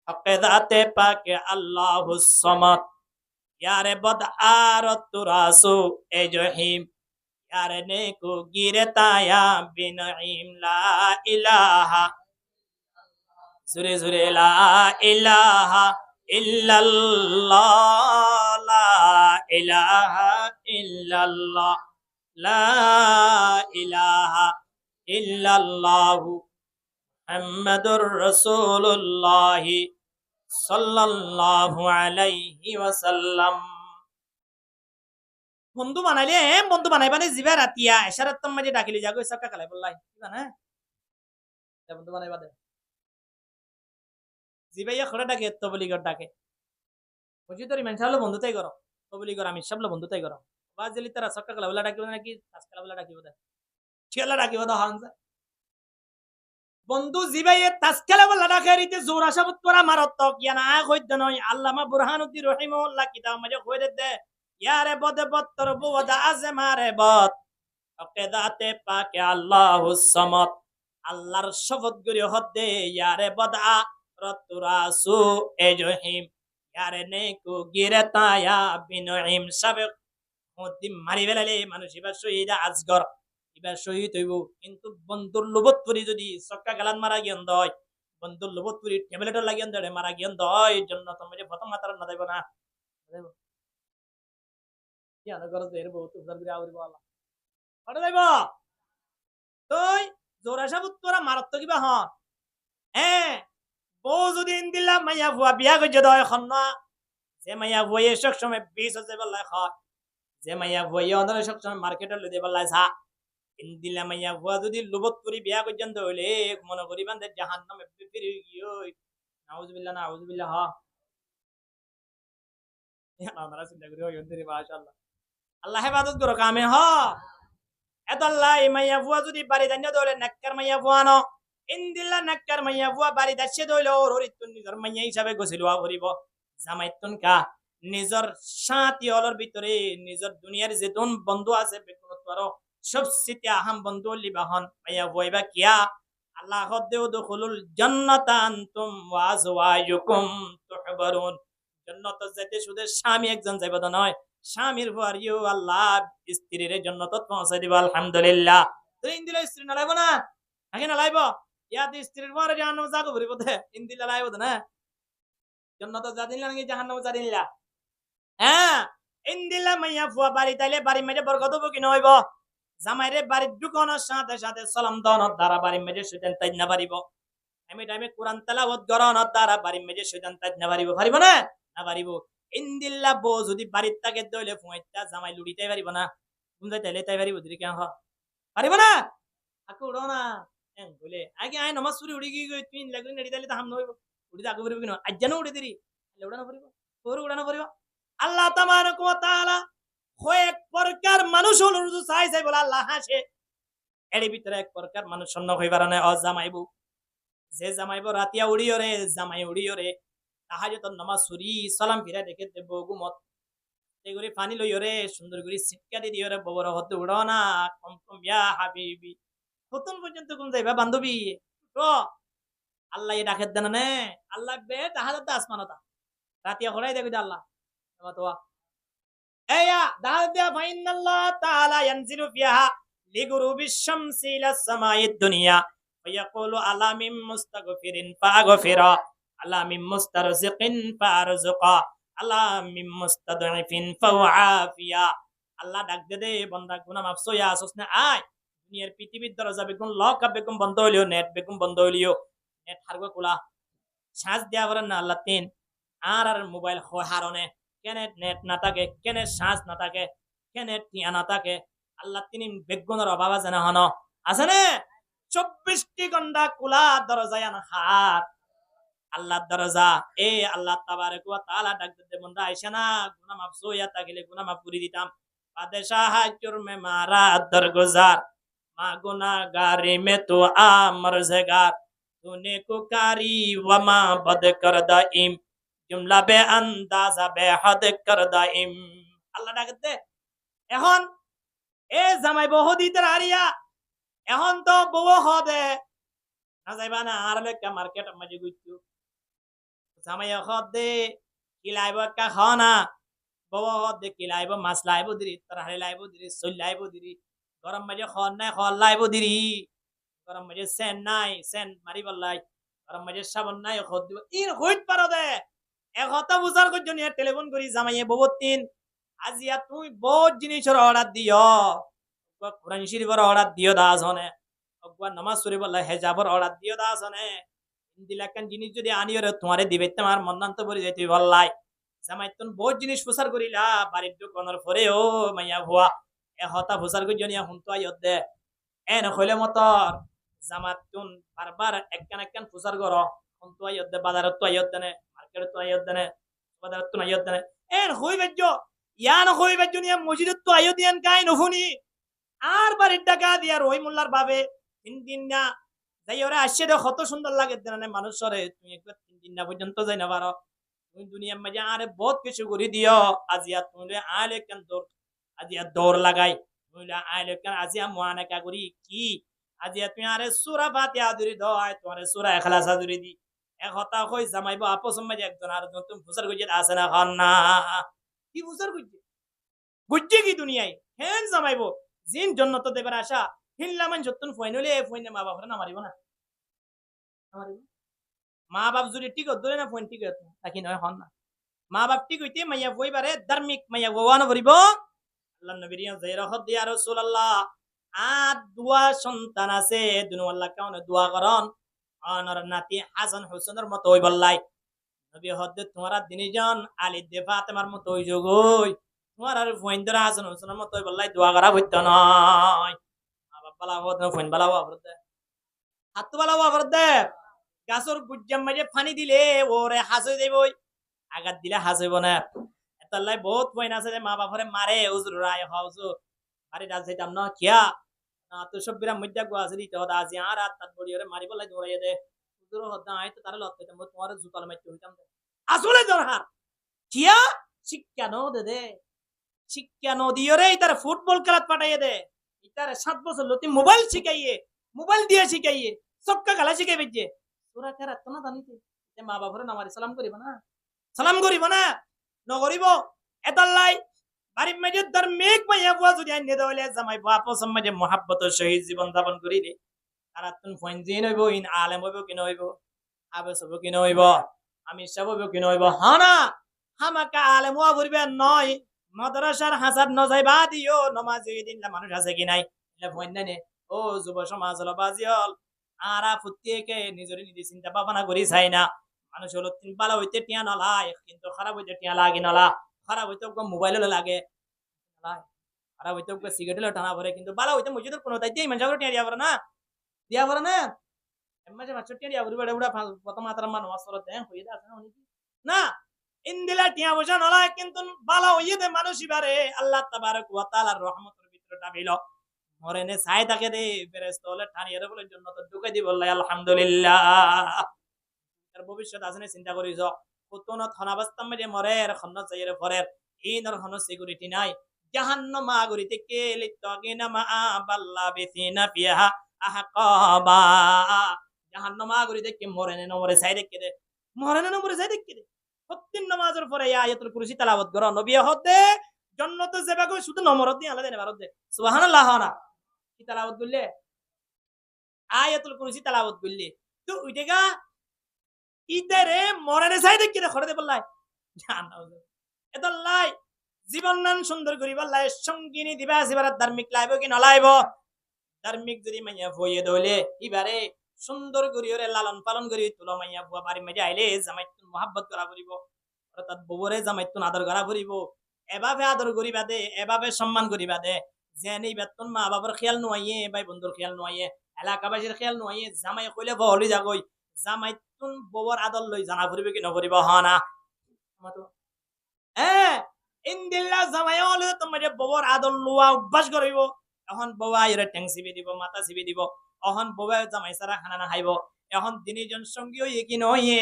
হকেদাতে পাকে আল্লাহুস সামাদ ইয়ারে বদ আর তুরাসু এ জহিম यार ने को गिरताया बिनईम ला इलाहा जुरे जुरे ला इलाहा इल्लल्लाह ला इलाहा इल्लल्लाह ला इलाहा इल्लल्लाह मुहम्मदुर रसूलुल्लाह सल्लल्लाहु अलैहि वसल्लम বন্ধু বানাইলে বন্ধু বানাইবানে জিবা রাতিয়া এশারাত তম মাঝে ডাকিলে যাগো সবকা কালাই বললাই কি জানা বন্ধু বানাইবা দে জিবাইয়া খড়া ডাকে তবলি গর ডাকে বুঝি তোর ইমান সাহেব বন্ধুতাই করো তবলি গর আমি সব বন্ধুতাই করো বাজ জলি তারা সবকা কালাই বলা ডাকিব নাকি আজকাল বলা ডাকিব দে ছেলা ডাকিব দা হানজা বন্ধু জিবাইয়ে তাসকালা বলা ডাকে রিতে জোরা সাবত করা মারত কিয়া না কইদ নয় আল্লামা বুরহানুদ্দিন রহিমাহুল্লাহ কিতাব মাঝে কইরে দে यारे बद बत्तर बुवद आज़े मारे बद अक़ीदाते पाके अल्लाहुस समद अल्लाहर शपथ करी हदे यारे बदआ रतुरासु ए जहीम यारे नेकु गिरताया बिनईम सबक মধ্যে মারি ফেলালে মানুষ এবার শহীদ আজগর এবার শহীদ হইব কিন্তু বন্ধুর লোভত পরি যদি সক্কা গালান মারা গিয়ান দয় বন্ধুর লোভত পরি ট্যাবলেটর লাগিয়ান দয় মারা গিয়ান দয় জন্য তোমার প্রথম মাতার না দেব না ইয়ানো গরজ এর বহুত উদ্ধার করে আউরি বলা হড় যাইব তুই জোরা সাবুত তোরা মারত তো কিবা হন হ্যাঁ বউ যদি ইন্দিলা মাইয়া ভুয়া বিয়া গজে দয় এখন না যে মাইয়া ভুয়ে সব সময় 20,000 বললাই হয় যে মাইয়া ভুয়ে অন্ধরে সব সময় মার্কেটে লইতে বললাই সা ইন্দিলা মাইয়া ভুয়া যদি লোভত করি বিয়া পর্যন্ত হইলে মনে করি বান্ধে জাহান্নামে ফিরে গিয়ে নাউজুবিল্লাহ নাউজুবিল্লাহ হ আমরা চিন্তা করি ওই অন্তরে মাশাআল্লাহ আল্লাহ হেফাজত করো কামে হ এত আল্লাহ মাইয়া ভুয়া যদি বাড়ি দান্য দলে নাক্কার মাইয়া ভুয়া ন ইন্দিল্লা নাক্কার মাইয়া ভুয়া বাড়ি দাচ্ছে দইল ওর হরিতুন নিজের মাইয়া হিসাবে গছিলুয়া ভরিব জামাইতুন কা নিজের সাথী হলর ভিতরে নিজের দুনিয়ার যেতুন বন্ধু আছে বেকুনত পারো সব সিতে আহাম বন্ধু লিবাহন মাইয়া ভুয়াইবা কিয়া আল্লাহ হদ্দেও দুখুলুল জান্নাতা আনতুম ওয়া আজওয়াজুকুম তুহবারুন জান্নাত যেতে শুধু স্বামী একজন যাইব না নয় স্বামীর ভুয়ারিও আল্লাহ স্ত্রীর জান্নাতত পৌঁছাই দিব আলহামদুলিল্লাহ তুই ইন্দিলা স্ত্রী না লাইব না আগে না লাইব ইয়াতে স্ত্রীর পরে জাহান্নামে জাগো ভরিব দে ইন্দিলা লাইব না জান্নাত জাদিন লাগি জাহান্নামে জাদিন লা হ্যাঁ ইন্দিলা মাইয়া ফুয়া বাড়ি তাইলে বাড়ি মেজে বরকত হবো কি নইব জামাইরে বাড়ির ঢুকানোর সাথে সাথে সালাম দাওয়ানোর দ্বারা বাড়ি মেজে সুজান তাই না পারিব আমি টাইমে কোরআন তেলাওয়াত করানোর দ্বারা বাড়ি মেজে সুজান তাই না পারিব পারিব না না পারিব ইন্দিল্লা বউ যদি বাড়ির তাকে দইলে ফুঁইতা জামাই লুড়িতে পারিব না বুঝাই তাইলে তাই পারিব যদি কেন পারিব না আকু উড়ো না বলে আগে আয় নমাজ সুরি উড়ি গিয়ে তুই লাগলি নেড়ি তাইলে তো হাম নইব উড়ি আগে পারিব কিনা আজ জানো উড়ে দিরি উড়ানো পারিব তোর উড়ানো পারিব আল্লাহ তাবারক ওয়া তাআলা কয়েক প্রকার মানুষ হল চাই চাই বলে আল্লাহ হাসে এর ভিতরে এক প্রকার মানুষ অন্য হইবার না জামাইবু যে জামাইবো রাতিয়া উড়িও রে জামাই উড়িও রে তাহাজ্জুদ নামাজ সুরি সালাম ফিরা দেখে দেব গুমত এগুলি পানি লইও রে সুন্দর করে শিক্ষা দি দিও রে ববর হতে উড়ো না কম কম ইয়া হাবিবি কতন পর্যন্ত কোন যাইবা বান্ধবী তো আল্লাহ এ ডাকে দেন না আল্লাহ বে তাহাজ্জুদ আসমানতা রাতিয়া হলাই দেখি আল্লাহ তোয়া ايا دعوا فإن الله تعالى ينزل فيها لغروب الشمس إلى السماء الدنيا ويقول ألا من مستغفر فأغفر ألا من مسترزق فأرزق ألا من مستضعف فأعافيا আল্লাহ ডাক দে বন্দা গুনাহ মাফ সয়া আসছনা আয় দুনিয়ার পৃথিবীর দরজা বেগুন লক আপ বেগুন বন্ধ হইলিও নেট বেগুন বন্ধ হইলিও নেট হারগো কুলা শ্বাস দেয়া বলেন না আল্লাহ তিন আর মোবাইল হারনে কেনে নেট না থাকে কেনে শ্বাস না থাকে কেনে টিয়া না থাকে আল্লাহ তিনি বেগুনের অভাব আছে না হন আছে না 24টি ঘন্টা খোলা দরজায় না হার আল্লাহর দরজা এ আল্লাহ তাবারক ওয়া তাআলা ডাক দিতে বন্ধা আইসা না গুনাহ মাফ সইয়া তাকিলে গুনাহ মাফ করে দিতাম বাদশাহ জুরমে মারা দরগুজার মা গুনাহগারি মে তো আমরজগার तूने कुकारी वमा बद कर दाइम जुमला बे अंदाजा बे हद कर दाइम আল্লাহ ডাকতে এখন এ জামাই বহু দিতে হারিয়া এখন তো বউ হবে না যাইবা না আর লেকা মার্কেট মাঝে গুইছো জামাই হদে কিলাইব কা খানা বউ হদে কিলাইব মাছ লাইব দিরি তরহারি লাইব দিরি সল লাইব দিরি গরম মাঝে খন নাই খন লাইব দিরি গরম মাঝে সেন নাই সেন মারি বললাই গরম মাঝে সাবান নাই খদ দিব ইন হইত পারো দে এক হতা বুঝার জন্য টেলিফোন করি জামাইয়ে বহুতিন আজিয়া তুই বহুত জিনিসের অর্ডার দিও কোরআন শরীফের অর্ডার দিও দাস হনে অগবা নামাজ শরীফ বললা হেজাবর অর্ডার দিও দাস হনে দিলাকান জিনিস যদি আনিও রে তোমারে দিবে তোমার মন্নান্ত পরি যাইতে বললাই জামাই তুন বহুত জিনিস ফুসার করিলা বাড়ির দোকানের পরে ও মাইয়া ভুয়া এ হতা ফুসার জন্য হুনতো আইত দে এন হইলে মতর জামাত তুন বারবার একখান একখান ফুসার করো হুনতো আইত দে বাজারত তো আইত দে মার্কেটত তো আইত দে বাজারত তো আইত দে এন হই বেজ্জো ইয়ান হই বেজ্জো নিয়া মসজিদত তো আইত দিয়ান কাই নফুনি আর বাড়ির টাকা দিয়া রই মোল্লার ভাবে 3 দিন না যাই ওরা আসছে দে কত সুন্দর লাগে দেনে মানুষরে তুমি একবার 3 দিন না পর্যন্ত যাই না পারো তুমি দুনিয়ার মাঝে আরে বহুত কিছু করে দিও আজিয়া তুমি আইলে কেন দৌড় আজিয়া দৌড় লাগাই তুমি আইলে কেন আজিয়া মুআনাকা করি কি আজিয়া তুমি আরে সূরা ফাতিহা দূরি দাও আয় তোমারে সূরা ইখলাস দূরি দি এক হতা কই জামাইবো আপস মাঝে একজন আর তুমি ফুসার গজে আছে না খান না কি ফুসার গজে গজে কি দুনিয়ায় হেন জামাইবো জিন জন্নত দেবার আশা হিল্লামান যতন ফইনলে ফইনে মা বাপরে না মারিব না মারিব মা বাপ যদি ঠিক ধরে না ফোন ঠিক হতো তাকি নয় হন না মা বাপ ঠিক হইতে মাইয়া বইবারে ধার্মিক মাইয়া গোয়ানো করিব আল্লাহ নবী যায়রা হদ ইয়া রাসূলুল্লাহ আদ দুয়া সন্তান আছে দুনো আল্লাহ কাউনে দোয়া করন আনার নাতি হাসান হোসেনের মত হই বললাই নবী হদ তোমারা দিনজন আলী দে ফাতেমার মত হই জগই তোমার আর ফইন্দরা হাসান হোসেনের মত হই বললাই দোয়া করা হইতো নয় মা বাপ বলা হদ ফইন বলা হবরদে হাত বলা হবরদে গাছর গুজ্জাম মাঝে পানি দিলে ওরে হাস হয়ে যাইব আঘাত দিলে হাস হইব না এতাল্লাই বহুত পয়না আছে মা বাপরে মারে উজুর রায় হুজুর বাড়ি ডাল যাইতাম না কিয়া না তো সব বিরাম মধ্যে গো আছে দিতে হদা আজি আর রাত তাত বড়ি ওরে মারি বলাই দৌড়াই দে উজুর হদা আই তো তারে লত হইতাম তোমার জুতাল মাইতে হইতাম আসলে দরহার কিয়া শিক্ষা নো দে শিক্ষা নো দিও রে ইতারে ফুটবল খেলাত পাঠাইয়ে দে ইতারে 7 বছর লতি মোবাইল শিখাইয়ে মোবাইল দিয়ে শিখাইয়ে সবকা খেলা শিখাইবে যে তোরা কেরা তো না জানিতে যে মা বাপরে নামারি সালাম করিব না নগরিব এতাল্লাই বাড়ির মাঝে ধার্মিক মাইয়া বুয়া যদি আইনে দেওয়ালে জামাই বাপ মাঝে মহাব্বত সহিত জীবন যাপন করিলে তারা তুন ফঞ্জিন হইব ইন আলেম হইব কি নইব আবেস হইব কি নইব আমি সব হইব কি নইব হানা হামাকা আলেম হওয়া ভরবে নয় মাদ্রাসার হাসাদ নজাইবা দিও নমাজ দিন মানুষ আছে কি নাই এটা ফঞ্জানে ও যুব সমাজ হল বাজিয়ল আরা ফুটিয়েকে নিজের নিজে চিন্তা ভাবনা করি চাই না মানুষ হলো তিন বালা হইতে টিয়া নলায় কিন্তু খারাপ হইতে টিয়া লাগে নলা খারাপ হইতে মোবাইল লাগে খারাপ হইতে সিগারেট টানা পরে কিন্তু বালা হইতে মসজিদের কোনো তাই দিয়ে মানুষ টিয়া দিয়া পড়ে না দিয়া পড়ে না মাঝে মাঝে টিয়া দিয়া পড়বে এটা প্রথম মাত্রা মানুষ আসলে দেন হয়ে আছে না ইন্দিলা টিয়া বসা নলায় কিন্তু বালা হইয়ে দে মানুষ ইবারে আল্লাহ তাবারক ওয়া তাআলার রহমতের ভিতরে ডাবিল মরেনে ছাই থাকে দে ফেরেশতা হলে ঠানিয়ে বলে জন্য তো ঢুকে দিব আলহামদুলিল্লাহ এর ভবিষ্যৎ আসনে চিন্তা করিস কতনত হনাবাস্তাম যে মরে এর খন্ন চাইরে পরের ইনর হন সিকিউরিটি নাই জাহান্নাম আগরি থেকে লিতাগিনা মা বাল্লা বিসিনা ফিহা আহকাবা জাহান্নাম আগরি থেকে মরেনে নমরে ছাই দেখে দে মরেনে নমরে ছাই দেখে দে প্রত্যেক নামাজের পরে আয়াতুল কুরসি তেলাওয়াত করো নবী হতে জান্নাতে যাবে কই শুধু নমরত দিয়ে আলাদা নেবার দে সুবহানাল্লাহ না কি তেলাওয়াত করলে আয়াতুল কুরসি তেলাওয়াত করলে তো ওইটাগা ইদারে মরেনে চাই দেখি রে খড়ে দে বললাই জানাও এত লাই জীবন নান সুন্দর করি বললাই সঙ্গিনী দিবা সিবার ধার্মিক লাইব কি নলাইব ধার্মিক যদি মাইয়া ভয়ে দইলে ইবারে সুন্দর করি ওরে লালন পালন করি তুলো মাইয়া বুয়া বাড়ি মাঝে আইলে জামাইতুন মহাব্বত করা করিব অর্থাৎ বউরে জামাইতুন আদর করা করিব এভাবে আদর করিবা দে এভাবে সম্মান করিবা দে যে নেই বেতন মা বাবার খেয়াল নোয়াইয়ে ভাই বন্ধুর খেয়াল নোয়াইয়ে এলাকাবাসীর খেয়াল নোয়াইয়ে জামাই কইলে বহলি যাগই জামাইতুন বউর আদর লই জানা করিবে কি নকরিব হনা ইন্দিল্লা জামাই হলে তোমার বউর আদর লোয়া অভ্যাস করিব এখন বউয়া এর ঠ্যাং চিবি দিব মাথা চিবি দিব এখন বউয়া জামাই সারা খানা না খাইব এখন দিনীজন সঙ্গী হইয়ে কি নইয়ে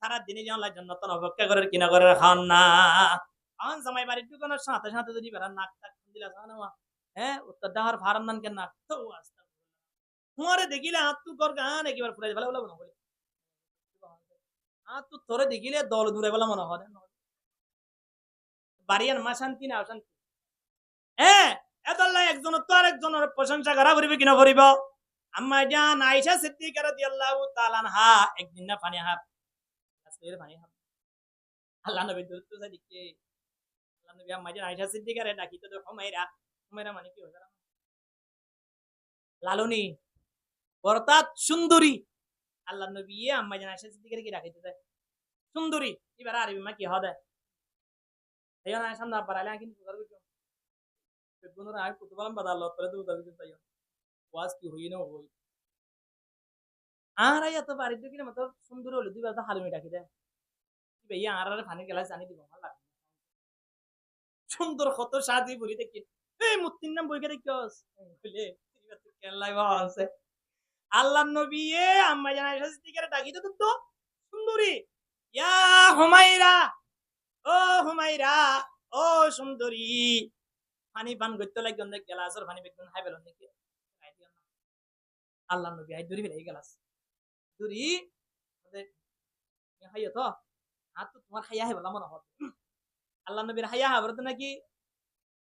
সারা দিনীজন জন্নত অপেক্ষা করে কিনা করে খান না এখন জামাই বাড়ির দোকানের সাথে সাথে যদি বেড়া নাক টাক দিলা জানা উত্তর ডাহার ফারান নান কেন নাক তো আসতে তোমারে দেখিলে হাত তু কর গান একবার ফুরাই ভালো বলা মনে করে হাত তু তোরে দেখিলে দল দূরে বলা মনে হয় বাড়িয়ান মা শান্তি না অশান্তি এদল্লা একজন তো আর একজনের প্রশংসা করা করিবে কিনা করিব আম্মা জান আয়েশা সিদ্দিকা রাদিয়াল্লাহু তাআলা আনহা একদিন না পানি হাত আজকে পানি হাত আল্লাহ নবী দূরত্ব সাদিকে আল্লাহ নবী আম্মা জান আয়েশা সিদ্দিকা রে ডাকি তো হুমায়রা হুমায়রা মানে কি হয় লালনী অর্থাৎ সুন্দরী আল্লাহ নবী আম্মা জান আয়েশা সিদ্দিকা কি ডাকিতে দেয় সুন্দরী এবার আরবি মা কি হবে এই না সামনে বাড়ালে কিন্তু গুণরা কত বললাম বাদা আল্লাহ তাআলা তো দাবি তাই ওয়াজ কি হই না হই আর এত বাড়ি দেখি না মত সুন্দর হলো দুই বাদা হালুমি ডাকি দেয় কি ভাইয়া আর পানি গ্লাস জানি দিব ভালো লাগে সুন্দর কত সাজি বলি দেখি এই মুত্তির নাম বইকে দেখিস বলে কেন লাগবা আছে আল্লাহর নবী আম্মা জান আয়েশা সিদ্দিকারে ডাকি তো সুন্দরী ইয়া হুমায়রা ও হুমায়রা ও সুন্দরী পানি পান করতে লাগে অনেক গ্লাসের পানি বেগুন খাই পেল নাকি আল্লাহ নবী আই দূরি ফেলে গ্লাস দূরি খাইও তো হাত তো তোমার খাইয়া হয় বলা মনে হয় আল্লাহ নবীর হাইয়া হাবরত নাকি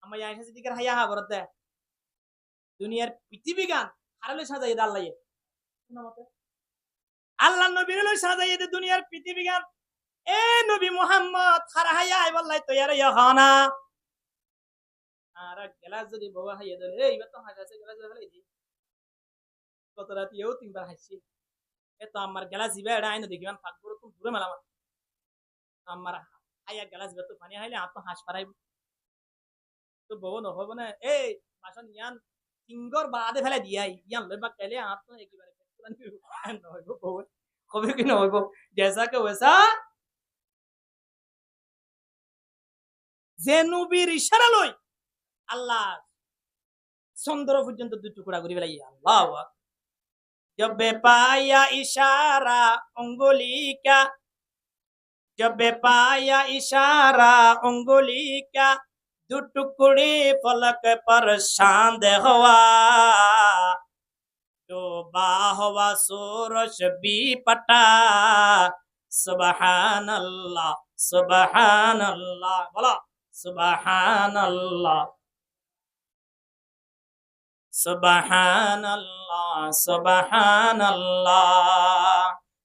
আমার আয়েশা সিদ্দিকার হাইয়া হাবরত দুনিয়ার পৃথিবী গান হারালে সাজাই দে আল্লাহ আল্লাহ নবীর সাজাই দে দুনিয়ার পৃথিবী গান এ নবী মুহাম্মদ খারা হাইয়া আই বললাই তৈয়ার ইয়া খানা আর গ্লাস যদি বাবা হাইয়া দে এই তো হাসাছে গ্লাস ফেলাই দি কত রাতিও তিনবার হাসছি এ তো আমার গ্লাস ইবা এটা আইনো দেখিবান ফাক করে তুমি দূরে মেলামা আমার হাইয়া গ্লাস বেতো পানি হাইলে আত হাস পারাইব তো বউ নহব না এই মাসন ইয়ান সিঙ্গর বাদে ফেলে দিয়াই ইয়ান লইবা কাইলে আত তো একেবারে নহব বউ কবে কি নহব জেসা কে ওয়েসা যে নবীর ইশারা লই আল্লাহ চন্দ্র পর্যন্ত দুই টুকরা করে ফেলাই আল্লাহু আকবার जब पाया इशारा उंगली का जब पाया इशारा उंगली का दो टुकड़े पलक पर शांत हुआ डूबा हुआ सूरज भी पटा सुबहान अल्लाह बोला सुबहान अल्लाह सुबहानल्लाह सुबहानल्लाह।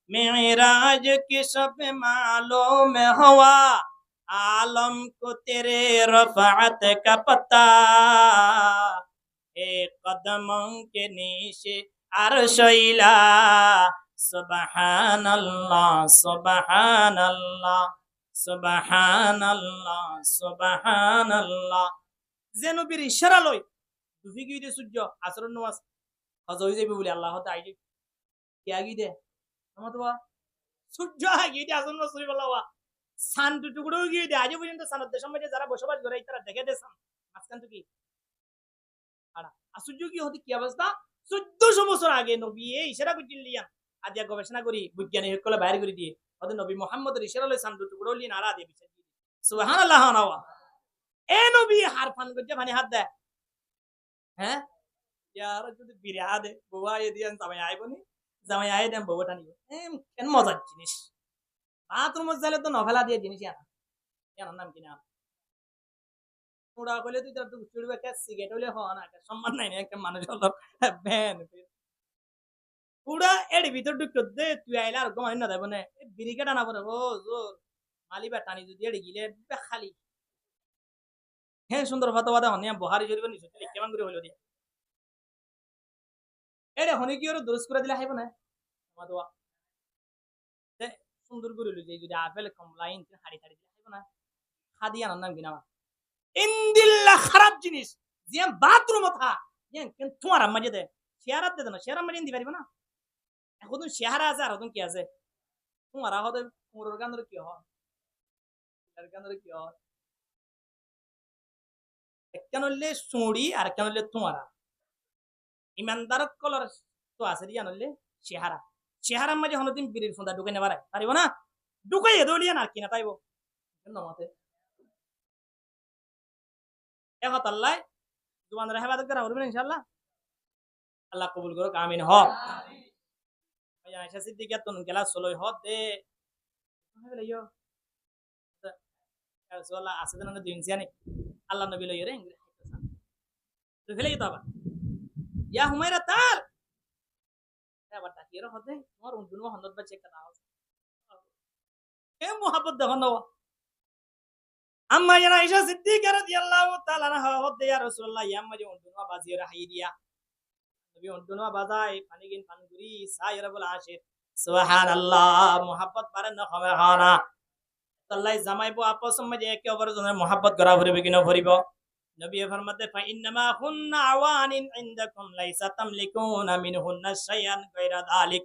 मेराज की सब मालूम हुआ, आलम को तेरे रफ़अत का पता, एक कदमों के नीचे अर्श इला। सुबहानल्लाह सुबहानल्लाह सुबहानल्लाह सुबहानल्लाহ। যে নবীর ইশারা লই দুফি গিয়ে দে সূর্য আসর নামাজ হজ হয়ে যাবে বলে আল্লাহ তাই কে আগি দে আমার তো সূর্য আগিয়ে দে আসর নামাজ পড়ি বলা সান টুকরো গিয়ে দে আজ পর্যন্ত সানত দেশের মধ্যে যারা বসবাস করে তারা দেখে দেন মাঝখান তো কি আড়া সূর্য কি হতে কি অবস্থা 1400 বছর আগে নবী এই ইশারা করছিলেন। আজ গবেষণা করি বিজ্ঞানী সকলে বাইরে করে দিয়ে ওদের নবী মুহাম্মদের ইশারা লই সান টুকরো লিন আরা দিয়ে বিচার দিয়ে সুবহানাল্লাহ ওয়া এ নবী হারফান গজে পানি হাত দেয় হ্যাঁ ইয়ার যদি বিরা দে বুয়া এ দিয়ান জামাই আইবনি জামাই আই দেন বউটা নিব কেন মজার জিনিস বাথরুমে যালে তো নভেলা দিয়ে জিনিস আনা এর নাম কি নাম ওরা কইলে তুই তোর চুড়বে কে সিগারেট হইলে হ না সম্মান নাই না একটা মানুষ হলো ব্যান পুরা এর ভিতর ঢুকতে দে তুই আইলা আর গমাই না দেব না বিরিকেটা না পড়ে ও জোর মালিবা টানি যদি এড়ে গিলে খালি হ্যাঁ সুন্দর ফতোয়া হনিয়া বহারি শরীফ নিছে কেমন করে হইল দিয়া এরে হনি কি ওর দুরুস করে দিলে হাইব না ফতোয়া তে সুন্দর করে হইল যে যদি আপেল কমলা ইন হাড়ি হাড়ি দিলে হাইব না খাদিয়া নাম কি নাম ইনদিল্লাহ খারাপ জিনিস যে বাথরুম থা যে কেন তোমার মাঝে দে শেয়ারাত দে না শেয়ারাত মাঝে দি পারিব না এখন তো শেয়ারা আছে আর এখন কি আছে তোমার হতে মোর গানর কি হয় এর গানর কি হয় একখান হইলে সুড়ি আর একখান হইলে তোমারা ইমানদারত কলর তো আছে দিয়া নইলে চেহারা চেহারার মাঝে হনদিন বিড়ির ফোঁদা ঢুকে নেবার পারিব না ঢুকাই দলিয়া না কিনা তাইব নমতে এখন আল্লাহ তোমাদের হেফাজত করা করবেন ইনশাআল্লাহ আল্লাহ কবুল করুক আমিন হ আয়েশা সিদ্দিকা তুন গেলা সলই হদ দে হবে লইও রাসূলুল্লাহ আছে না দিন জানি আল্লাহ নবী লইরে তো ফেলে যেতে আবার ইয়া হুমায়রা তার আবার তাকিয়ে রাখো দে তোমার উনগুন হন্নত বা চেক করা আছে কে মোহাব্বত দেখো না আম্মা জানা আয়েশা সিদ্দিকা রাদিয়াল্লাহু তাআলা আনহা হদ ইয়া রাসূলুল্লাহ ইয়া আম্মা যে উনগুন বাজিয়ে রাহি দিয়া নবী উনগুন বাজায় পানি গিন পানি গুরি সাইরা বল আশির সুবহানাল্লাহ মোহাব্বত পারে না হবে হানা আল্লাহ জামাইবো আপস মধ্যে একে অপরের মোহাব্বত করা ভরিবে কিনা ভরিব নবী ফরমাতে ফা ইন্নামা হুন্না আওয়ানিন ইনদাকুম লাইসা তামলিকুনা মিনহুন্না শাইআন গায়রা যালিক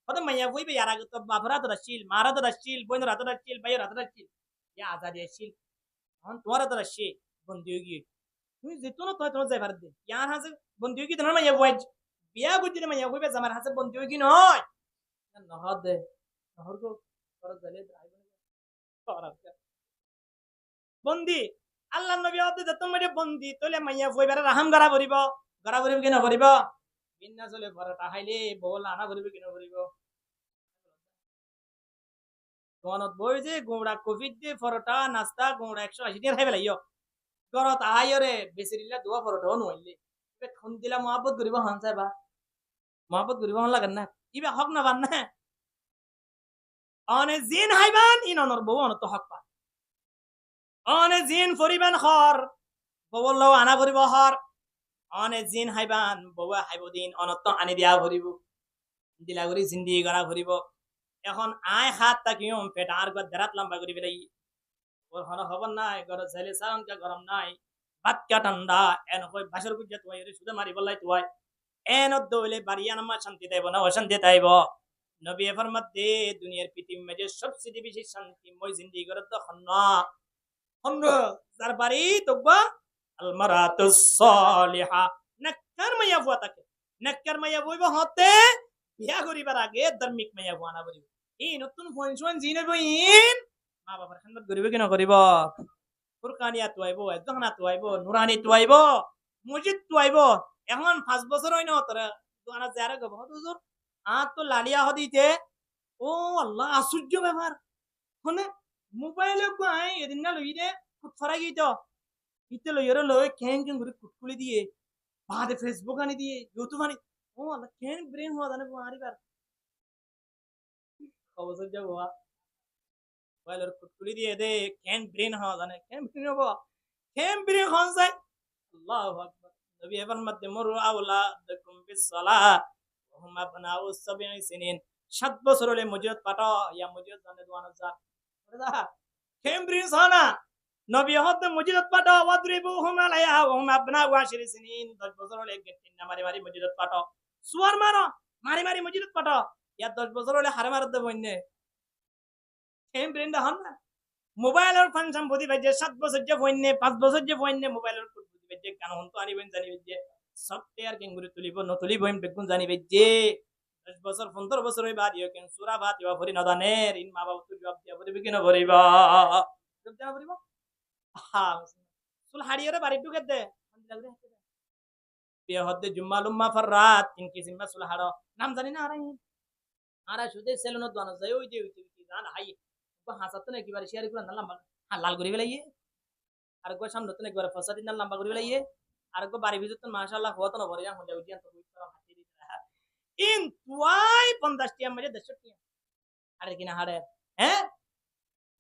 কত মাইয়া কইবে ইয়ার আগে তো বাপরা তো রাশিল মারা তো রাশিল বইন রাত রাশিল ভাই রাত রাশিল ইয়া আজাদি রাশিল হন তোমার তো রাশি বন্ধু গি তুই যেত না তুই তোমার যাইবার দে ইয়ার হাসে বন্ধু গি তোমার মাইয়া ওয়াজ বিয়া বুঝিলে মাইয়া কইবে জামার হাসে বন্ধু গি নয় নহদ দে নহর কো করত জালে বন্দি আল্লাহ নবী হতে যত মেরে বন্দি তোলে মাইয়া বইবারে রাহাম গড়া ভরিব কিনা ভরিব বিন্না চলে পরোটা খাইলে বল আনা ভরিব কিনা ভরিব দোকানত বই যে গোড়া কোভিড দিয়ে পরোটা নাস্তা গোড়া 180 টাকা খাইবে লাগিও ঘরত আইরে বেসিরিলা দোয়া পরোটাও নইলে খুন দিলা মহব্বত করিব হন চাইবা মহব্বত করিব হন লাগেন না ইবা হক না বান না অনে জিন হাইবান ইন অনর বউ অনত হক পা অনে জিন ফরিবান খর ববল আনা ভরিব হর অনে জিন হাইবান বউ হাইব দিন অনত আনি দিয়া ভরিব দিলা করি জিন্দি গড়া ভরিব এখন আয় হাত তাকিও পেট আর গদ দেরাত লম্বা করি বেলাই ওর হন খবর নাই গর ছেলে সারন কা গরম নাই ভাত কা ঠান্ডা এন কই বাসর গুজা তুই রে সুদে মারি বলাই তুই এন দইলে বাড়িয়া নামা শান্তি দেব না অশান্তি তাইব নবী ফরমাত দে দুনিয়ার পৃথিবীর মাঝে সবচেয়ে বেশি শান্তি মই জিন্দি গরত তো খন্না খন্না যার বাড়ি তকবা আল মারাতুস সালিহা নাক্কার মাইয়া বুয়া থাকে নাক্কার মাইয়া বইব হতে বিয়া করিবার আগে ধার্মিক মাইয়া বুয়া না বলিব এই নতুন ফোন শোন জিনে বইন মা বাবার খান্নত করিব কি না করিব ফুরকানিয়া তো আইবো এজনা তো আইবো নুরানি তো আইবো মসজিদ তো আইবো এখন 5 বছর হই না তোরা দোয়ানা যারা গব হুজুর তো লালিয়া হদিতে ও আল্লাহ আশ্চর্য ব্যাপার মানে মোবাইলে কই এদিন না লই দে খুব ফরাই গইতো ইতে লইরে লই কেন কেন করে কুটকুলি দিয়ে বাদে ফেসবুক আনি দিয়ে ইউটিউব আনি ও আল্লাহ কেন ব্রেন হওয়া জানে মারিবার অবসর যাবো মোবাইলের কুটকুলি দিয়ে দে কেন ব্রেন হওয়া জানে কেন ব্রেন হবো কেন ব্রেন হওয়া যায় আল্লাহু আকবার নবী এবার মধ্যে মরু আওলাদাকুম বিসসালাহ ওয়া হুম আবনাউ সাবঈ সিনিন 7 বছর হলে মুজিয়ত পাঠাও ইয়া মুজিয়ত জানে দোয়ানা যা কেন ব্রেন হওয়া নবী হতে মুজিদত পাঠাও ওয়াদরিবুহুম আলাইহা ওয়া হুম আবনাউ 10 সিনিন 10 বছর হলে গেটিন না মারি মারি মুজিদত পাঠাও সুয়ার মারো মারি মারি মুজিদত পাঠাও ইয়া 10 বছর হলে হারে মারতে বইনে কেন ব্রেন হন না মোবাইলের ফাংশন বুঝি বাজে 7 বছর যে বইনে 5 বছর যে বইনে মোবাইলের বুঝি বাজে গান হন তো আনিবেন জানি বাজে সফটওয়্যার কেঙ্গুরি তুলিব নতুলি বইন বেগুন জানি বাজে 10 বছর 15 বছর হই বাদ ইও কেন সূরা ফাতিহা ভরি না জানের ইন মা বাবা তুই জবাব দিয়া ভরি বিকিন ভরিবা জবাব দিয়া ভরিবা হা সুল হাড়িয়ারে বাড়ি ঢুকে দে বিয়ে হদ্দে জুম্মা লুম্মা ফাররাত তিন কিসিমা সুল হাড়ো নাম জানি না আরা শুধু সেলুনত বানো যায় ওই যে জান হাই হাসাতো না একবার শেয়ার করে না লম্বা হ্যাঁ লাল করে বেলাইয়ে আর গো সামনে তো একবার ফসা দিন লম্বা করে বেলাইয়ে আর গো বাড়ি ভিতর তো মাশাআল্লাহ হতো না ভরে এখন যাও জিয়ান তো বুঝতে হাতি দিতে ইন তুই 50 টিয়া মেরে 100 টিয়া আরে কিনা হাড়ে হ্যাঁ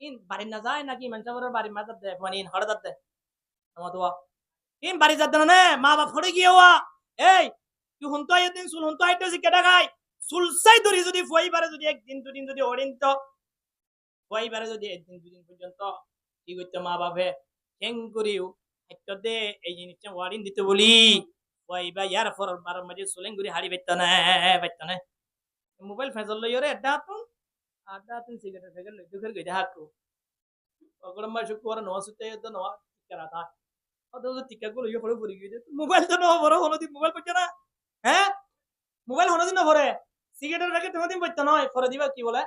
ইন বাড়ি না যায় নাকি মানুষের বাড়ি মাঝে দে মানে ইন হড় দে আমার তো ইন বাড়ি যাতে না মা বাপ ফড়ে গিয়ে হওয়া এই তুই হুনতো আইদিন সুল হুনতো আইতেছি কেটা গায় সুলসাই ধরি যদি ফইবারে যদি একদিন দুদিন যদি ওড়িন তো ফইবারে যদি একদিন দুদিন পর্যন্ত কি করতে মা বাপে কেং করিও হাইতো দে এই জিনিসটা ওয়ারিন দিতে বলি ফইবা ইয়ার ফর বার মাঝে সুলেন গুরি হাড়ি বাইতো না মোবাইল ফেজল লইরে আড্ডা তুই সিগারেট ফেগল লই দুখের গইতে হাকু অগড়ম মা শুকর নো সুতে তো নো করা থা অত টিকা গুলো ইয়ে পড়ে পড়ে গিয়ে মোবাইল তো নো বড় হলো দি মোবাইল পড়ছে না হ্যাঁ মোবাইল হলো দিন না ভরে সিগারেটের প্যাকেট তোমাদের পড়তে নয় পরে দিবা কি বলে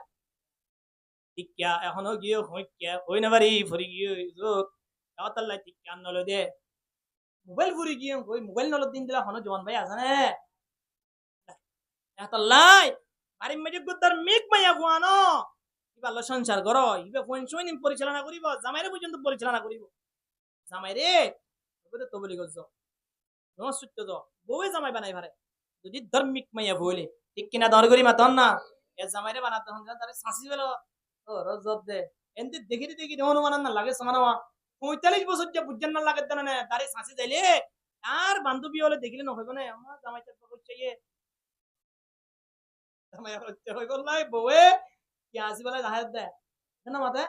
টিকা এখনো গিয়ে হই না বাড়ি ভরে গিয়ে তাল্লাই টিকা নলে দে মোবাইল ভরে গিয়ে ওই মোবাইল নল দিন দিলা হনো জওয়ান ভাই আছে না তাল্লাই বাড়ির মেজে গুদ্দার মেঘ মাইয়া গুয়ানো ইবা ল সংসার করো ইবা ফোন সৈনিম পরিচালনা করিব জামাইরে পর্যন্ত পরিচালনা করিব জামাইরে ওরে তো বলি গজ নো সুত্য তো বউয়ে জামাই বানাই পারে যদি ধর্মিক মাইয়া বলে ঠিক কিনা দর করি মাতন না এ জামাইরে বানাতে হন তারে শাসি বেলো ও রজত দে এনতে দেখি অনুমান না লাগে সমানওয়া 45 বছর যে বুঝছেন না লাগে দেন না তারে শাসি যাইলে আর বান্ধবী হলে দেখিলে না হইব না আমার জামাই চাপ করছে জামাই হচ্ছে হই বললাই বউয়ে কি আসি বলে জাহাজ দে না মাতে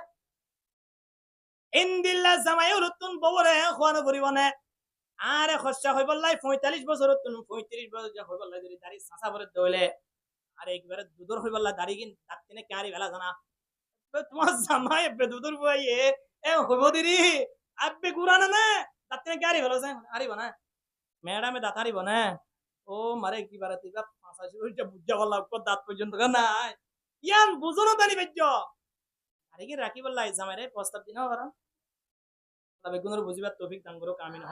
ইনদিল্লা জামাই রতুন বউরে খোয়ানো করিব না আরে খরচা হই বললাই 45 বছর রতুন 35 বছর যে হই বললাই যদি দাড়ি সাসা ভরে দইলে আরে একবারে দুদর হই বললা দাড়ি কিন দাঁতনে কারি বেলা জানা তোমার জামাই বে দুদর বইয়ে এ হইব দিরি আব্বে গুরানা না দাঁতনে কারি বেলা যায় আরি বনা ম্যাডামে দাঁতারি বনা ও মারে কি বারে তুই 85 ওইটা বুঝা বললা দাঁত পর্যন্ত না ইয়ান বুঝো না দানি বেজ্জ আরে কি রাখি বললাই জামাইরে প্রস্তাব দিনা করা তবে গুণর বুঝিবার তৌফিক দান করো কামিন হ